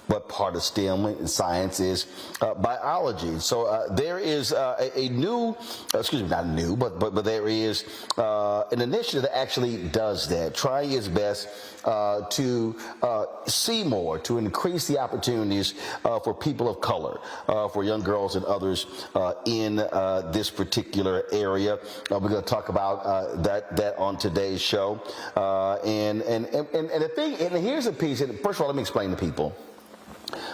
What part of STEM in science is biology. So there is a new, not new, but there is an initiative that actually does that, trying its best to see more, to increase the opportunities for people of color, for young girls and others in this particular area. We're going to talk about that on today's show. And the thing, and here's a piece, and first of all, let me explain to people.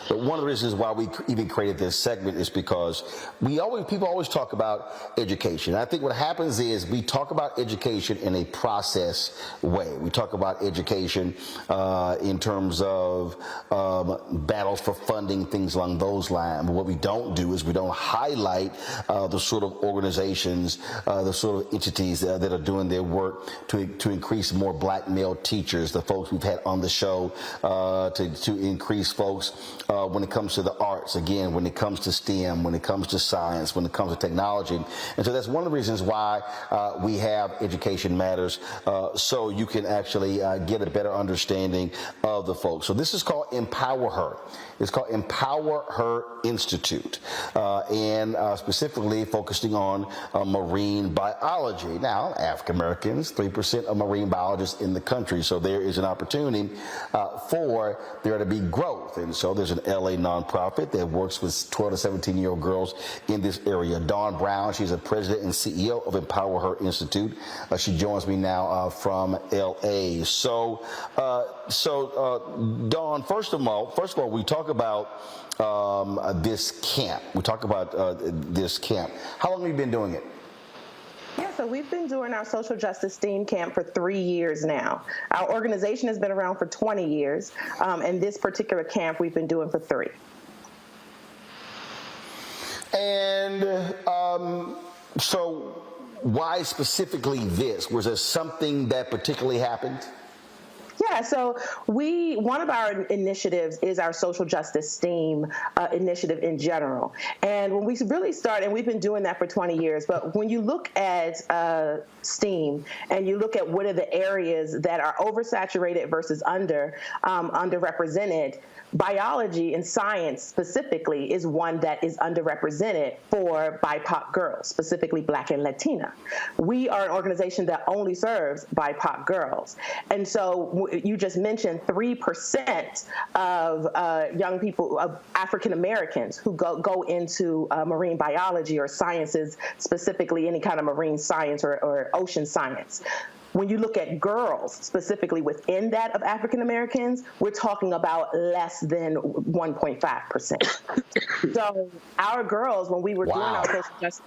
But one of the reasons why we even created this segment is because people always talk about education. I think what happens is we talk about education in a process way. We talk about education in terms of battles for funding, things along those lines. But what we don't do is we don't highlight the sort of organizations, the sort of entities that are doing their work to increase more black male teachers, the folks we've had on the show to increase folks when it comes to the arts, again, when it comes to STEM, when it comes to science, when it comes to technology. And so that's one of the reasons why we have Education Matters, so you can actually get a better understanding of the folks. So this is called EmpowHER. It's called EmpowHER Institute, and specifically focusing on marine biology. Now, African Americans, 3% of marine biologists in the country, so there is an opportunity for there to be growth. And so there's an LA nonprofit that works with 12 to 17-year-old girls in this area. Dawn Brown, she's a president and CEO of EmpowHER Institute. She joins me now from LA. So Dawn, first of all, we talk about this camp. We talk about this camp. How long have you been doing it? Yeah, so we've been doing our social justice STEAM camp for 3 years now. Our organization has been around for 20 years, and this particular camp we've been doing for 3. And so why specifically this? Was there something that particularly happened? Yeah, so one of our initiatives is our social justice STEAM initiative in general. And when we really started, and we've been doing that for 20 years, but when you look at STEAM and you look at what are the areas that are oversaturated versus underrepresented, biology and science specifically is one that is underrepresented for BIPOC girls, specifically Black and Latina. We are an organization that only serves BIPOC girls. And so you just mentioned 3% of young people, of African Americans who go into marine biology or sciences, specifically any kind of marine science or ocean science. When you look at girls, specifically within that of African Americans, we're talking about less than 1.5%. So our girls, when we were doing our social justice,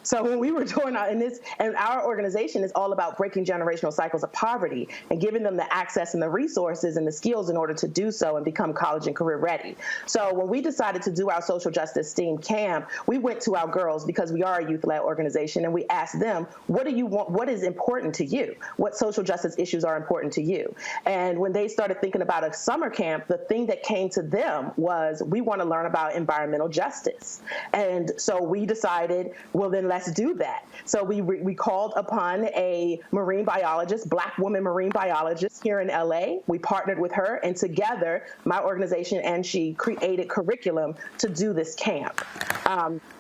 so when we were doing and our organization is all about breaking generational cycles of poverty and giving them the access and the resources and the skills in order to do so and become college and career ready. So when we decided to do our social justice STEAM camp, we went to our girls because we are a youth-led organization, and we asked them, what do you want? What is important to you? What social justice issues are important to you? And when they started thinking about a summer camp, the thing that came to them was, we want to learn about environmental justice. And so we decided, well, then let's do that. So we called upon a marine biologist, Black woman marine biologist here in LA. We partnered with her, and together, my organization and she created curriculum to do this camp.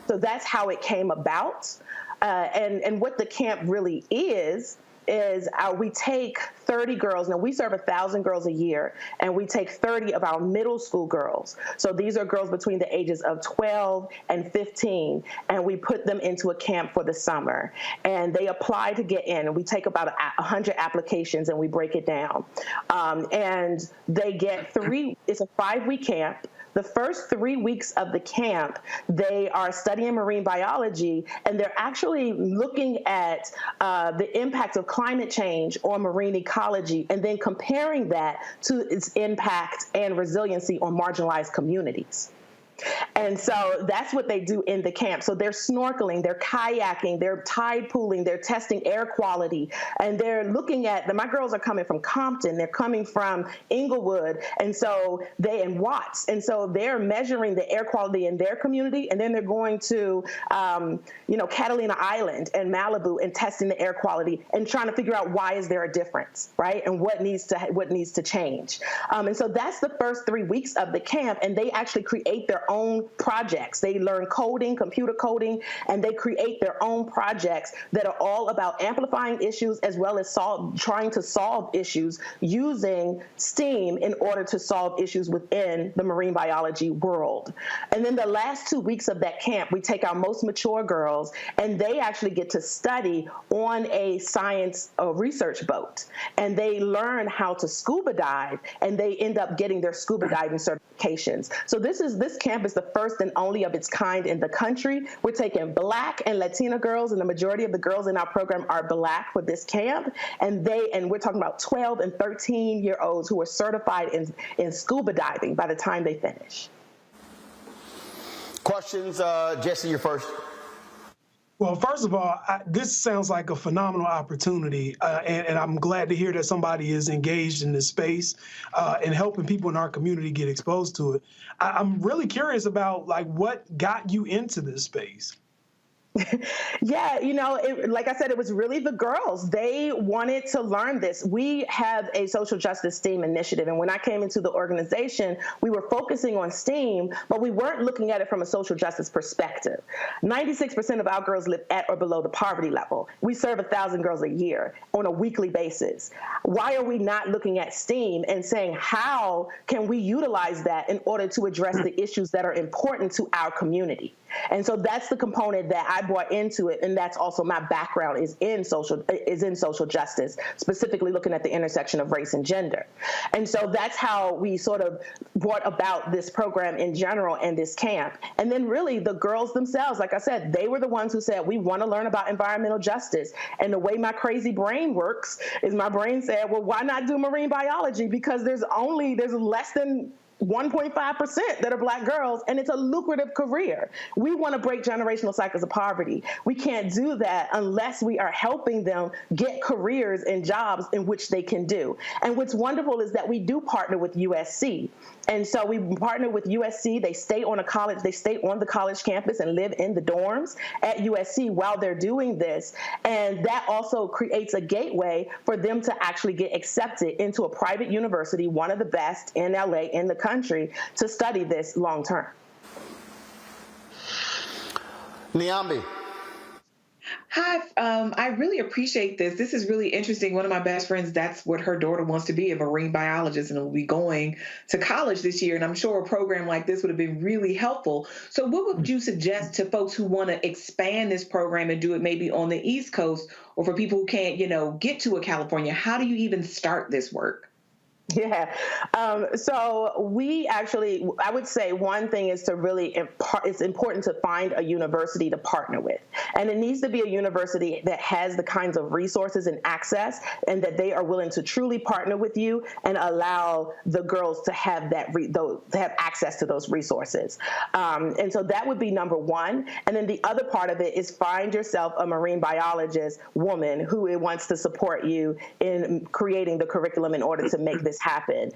So that's how it came about. And what the camp really is is we take 30 girls. Now, we serve 1,000 girls a year, and we take 30 of our middle school girls. So these are girls between the ages of 12 and 15, and we put them into a camp for the summer. And they apply to get in, and we take about 100 applications, and we break it down. And they get it's a 5-week camp. The first 3 weeks of the camp, they are studying marine biology, and they're actually looking at the impact of climate change on marine ecology, and then comparing that to its impact and resiliency on marginalized communities. And so that's what they do in the camp. So they're snorkeling, they're kayaking, they're tide pooling, they're testing air quality, and they're looking at, my girls are coming from Compton, they're coming from Inglewood, and Watts. And so they're measuring the air quality in their community, and then they're going to, Catalina Island and Malibu and testing the air quality and trying to figure out why is there a difference, right? And what needs to change. And so that's the first 3 weeks of the camp, and they actually create their own projects. They learn coding, computer coding, and they create their own projects that are all about amplifying issues as well as trying to solve issues using STEAM in order to solve issues within the marine biology world. And then the last 2 weeks of that camp, we take our most mature girls, and they actually get to study on a science research boat. And they learn how to scuba dive, and they end up getting their scuba diving certifications. So this camp is the first and only of its kind in the country. We're taking Black and Latina girls, and the majority of the girls in our program are Black for this camp. And we're talking about 12 and 13-year-olds who are certified in scuba diving by the time they finish. Questions? Jesse, you're first. Well, first of all, this sounds like a phenomenal opportunity, and I'm glad to hear that somebody is engaged in this space and helping people in our community get exposed to it. I'm really curious about what got you into this space. Yeah, like I said, it was really the girls. They wanted to learn this. We have a social justice STEAM initiative, and when I came into the organization, we were focusing on STEAM, but we weren't looking at it from a social justice perspective. 96% of our girls live at or below the poverty level. We serve 1,000 girls a year on a weekly basis. Why are we not looking at STEAM and saying, how can we utilize that in order to address the issues that are important to our community? And so that's the component that I brought into it, and that's also my background is in social justice, specifically looking at the intersection of race and gender. And so that's how we sort of brought about this program in general and this camp. And then really the girls themselves, like I said, they were the ones who said, we want to learn about environmental justice. And the way my crazy brain works is my brain said, well, why not do marine biology? Because there's less than 1.5% that are Black girls, and it's a lucrative career. We want to break generational cycles of poverty. We can't do that unless we are helping them get careers and jobs in which they can do. And what's wonderful is that we do partner with USC. And so we partner with USC. They stay on the college campus and live in the dorms at USC while they're doing this. And that also creates a gateway for them to actually get accepted into a private university, one of the best in LA, in the country, to study this long term. Niambi. Hi, I really appreciate this. This is really interesting. One of my best friends, that's what her daughter wants to be, a marine biologist, and will be going to college this year. And I'm sure a program like this would have been really helpful. So what would you suggest to folks who want to expand this program and do it maybe on the East Coast, or for people who can't, get to a California? How do you even start this work? Yeah. So we actually, I would say one thing is to really, it's important to find a university to partner with. And it needs to be a university that has the kinds of resources and access, and that they are willing to truly partner with you and allow the girls to have to have access to those resources. And so that would be number one. And then the other part of it is find yourself a marine biologist woman who wants to support you in creating the curriculum in order to make this happen.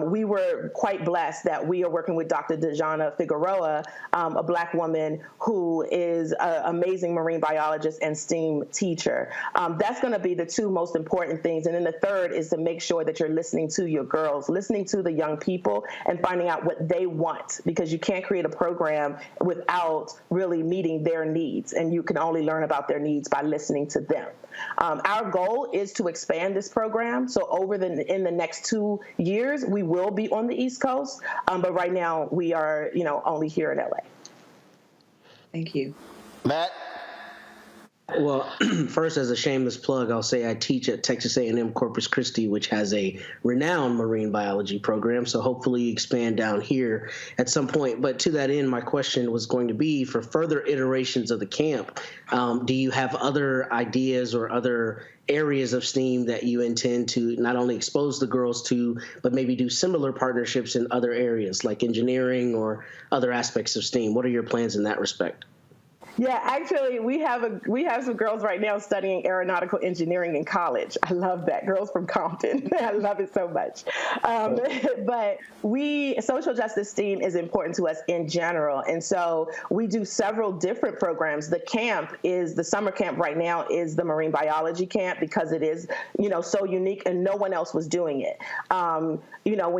We were quite blessed that we are working with Dr. Dejana Figueroa, a Black woman who is an amazing marine biologist and STEAM teacher. That's going to be the two most important things. And then the third is to make sure that you're listening to your girls, listening to the young people and finding out what they want, because you can't create a program without really meeting their needs. And you can only learn about their needs by listening to them. Our goal is to expand this program. So in the next 2 years, we will be on the East Coast. But right now we are, only here in LA. Thank you. Matt? Well, first, as a shameless plug, I'll say I teach at Texas A&M Corpus Christi, which has a renowned marine biology program. So hopefully expand down here at some point. But to that end, my question was going to be, for further iterations of the camp, do you have other ideas or other areas of STEAM that you intend to not only expose the girls to, but maybe do similar partnerships in other areas like engineering or other aspects of STEAM? What are your plans in that respect? Yeah, actually, we have some girls right now studying aeronautical engineering in college. I love that. Girls from Compton. I love it so much. But social justice STEAM is important to us in general. And so we do several different programs. The summer camp right now is the marine biology camp, because it is, so unique and no one else was doing it. When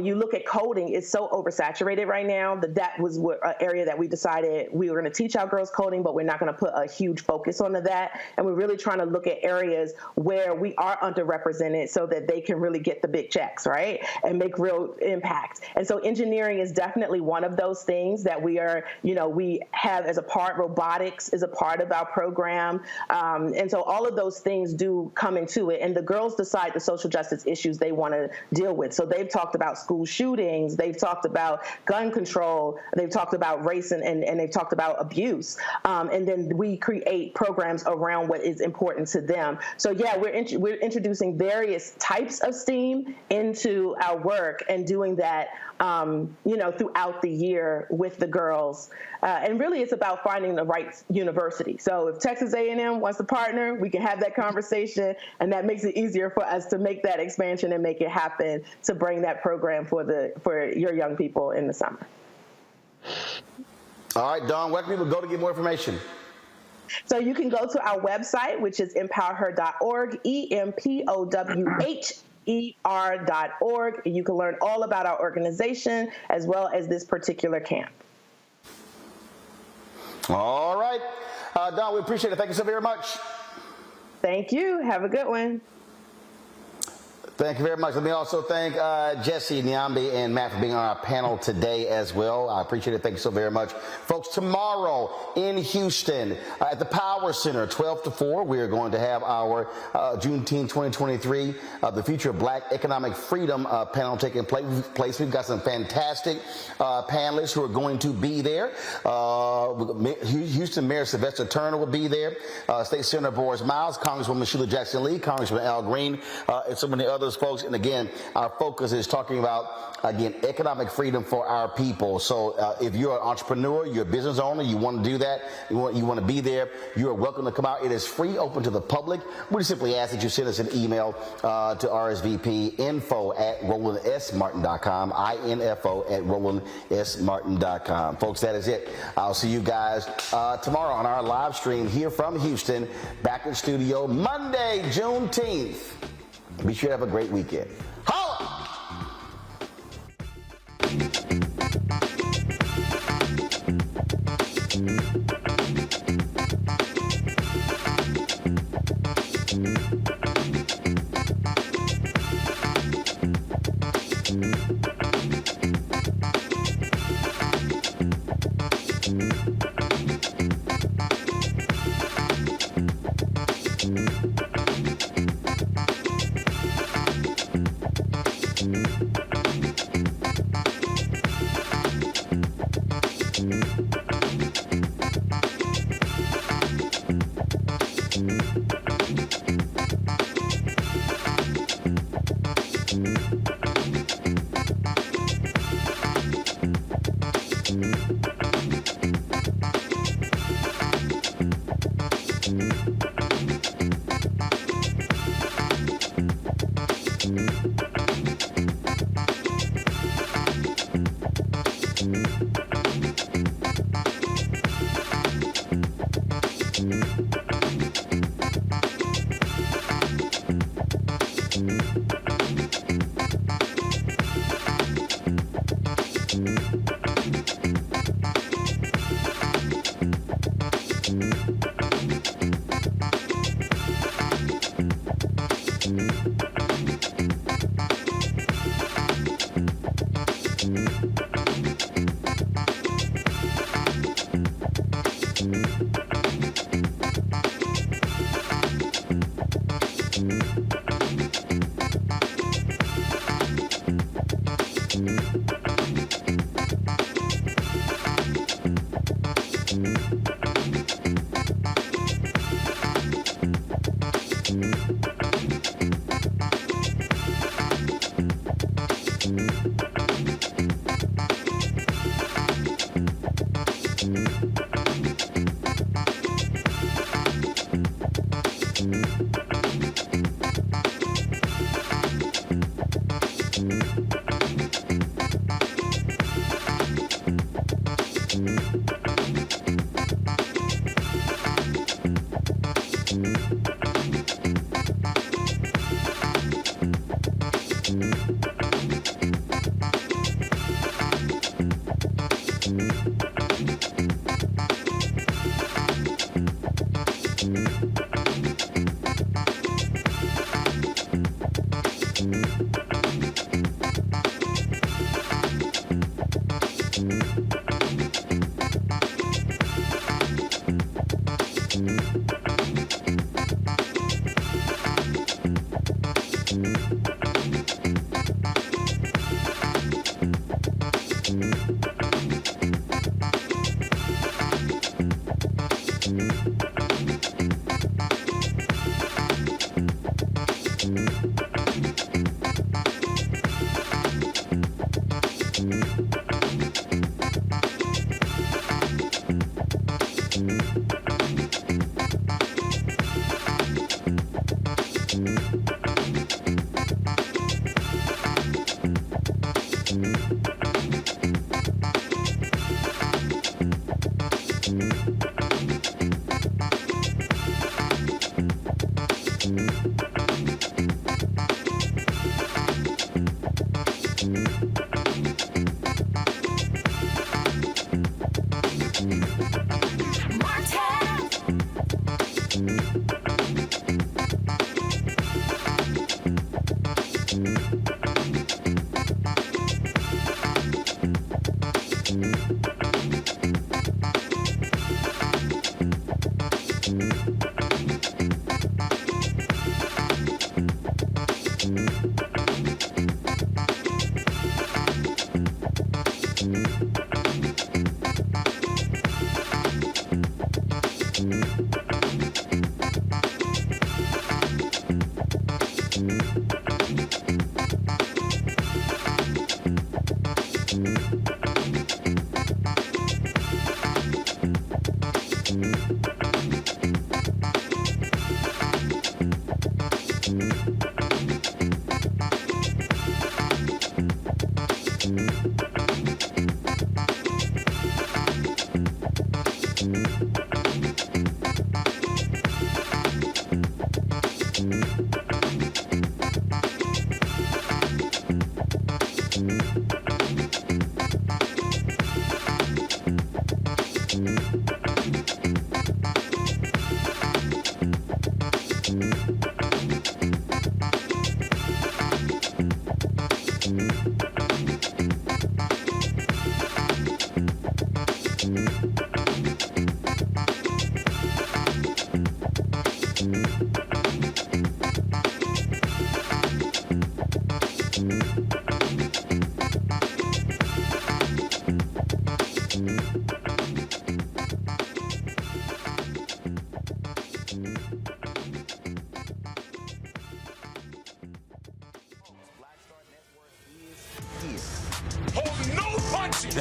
you look at coding, it's so oversaturated right now that was an area that we decided we were going to teach our girls coding, but we're not going to put a huge focus on that. And we're really trying to look at areas where we are underrepresented so that they can really get the big checks, right? And make real impact. And so engineering is definitely one of those things that we are, we have as a part. Robotics is a part of our program. And so all of those things do come into it. And the girls decide the social justice issues they want to deal with. So they've talked about school shootings. They've talked about gun control. They've talked about race and they've talked about abuse. And then we create programs around what is important to them. So yeah, we're introducing various types of STEAM into our work and doing that, throughout the year with the girls. And really it's about finding the right university. So if Texas A&M wants to partner, we can have that conversation, and that makes it easier for us to make that expansion and make it happen, to bring that program for your young people in the summer. All right, Dawn, where can people go to get more information? So you can go to our website, which is empowher.org, EmpowHER.org. And you can learn all about our organization as well as this particular camp. All right. Dawn, we appreciate it. Thank you so very much. Thank you. Have a good one. Thank you very much. Let me also thank Jesse, Nyambi, and Matt for being on our panel today as well. I appreciate it. Thank you so very much. Folks, tomorrow in Houston at the Power Center, 12 to 4, we are going to have our Juneteenth 2023, the Future of Black Economic Freedom panel taking place. We've got some fantastic panelists who are going to be there. Houston Mayor Sylvester Turner will be there. State Senator Boris Miles, Congresswoman Sheila Jackson Lee, Congressman Al Green, and so many others folks. And again, our focus is talking about, economic freedom for our people. So if you're an entrepreneur, you're a business owner, you want to do that, you want to be there, you are welcome to come out. It is free, open to the public. We just simply ask that you send us an email to RSVP info@RolandSMartin.com, info@RolandSMartin.com. Folks, that is it. I'll see you guys tomorrow on our live stream here from Houston, back in studio Monday, Juneteenth. Be sure to have a great weekend. Holla!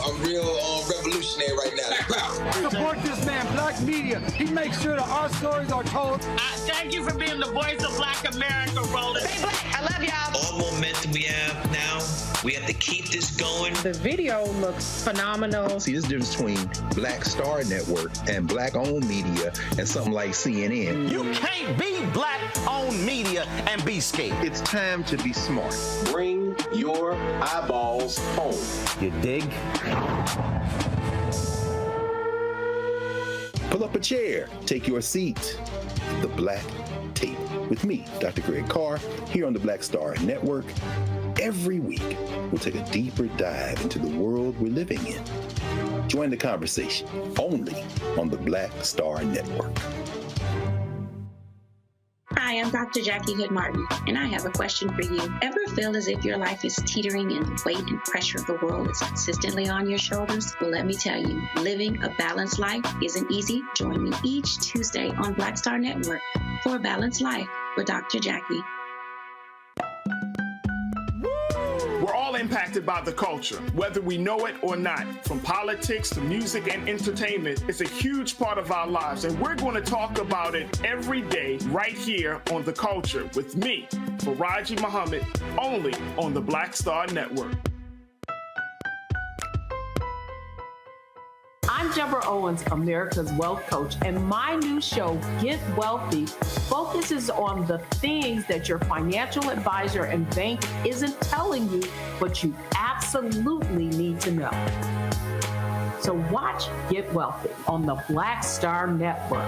I'm real revolutionary right now. Support this man, Black Media. He makes sure that our stories are told. Thank you for being the voice of Black America, Roland. Stay black. I love y'all. All momentum we have now, we have to keep this going. The video looks phenomenal. See, this difference between Black Star Network and Black-owned media and something like CNN. You can't be Black-owned media and be scared. It's time to be smart. Bring your eyeballs home. You dig? Pull up a chair. Take your seat. The Black Tape with me, Dr. Greg Carr, here on the Black Star Network. Every week, we'll take a deeper dive into the world we're living in. Join the conversation only on the Black Star Network. Hi, I'm Dr. Jackie Hood Martin, and I have a question for you. Ever feel as if your life is teetering and the weight and pressure of the world is consistently on your shoulders? Well, let me tell you, living a balanced life isn't easy. Join me each Tuesday on Black Star Network for A Balanced Life with Dr. Jackie. We're all impacted by the culture, whether we know it or not. From politics to music and entertainment, it's a huge part of our lives, and we're going to talk about it every day right here on The Culture with me, Faraji Muhammad, only on the Black Star Network. I'm Deborah Owens, America's Wealth Coach, and my new show, Get Wealthy, focuses on the things that your financial advisor and bank isn't telling you, but you absolutely need to know. So watch Get Wealthy on the Black Star Network.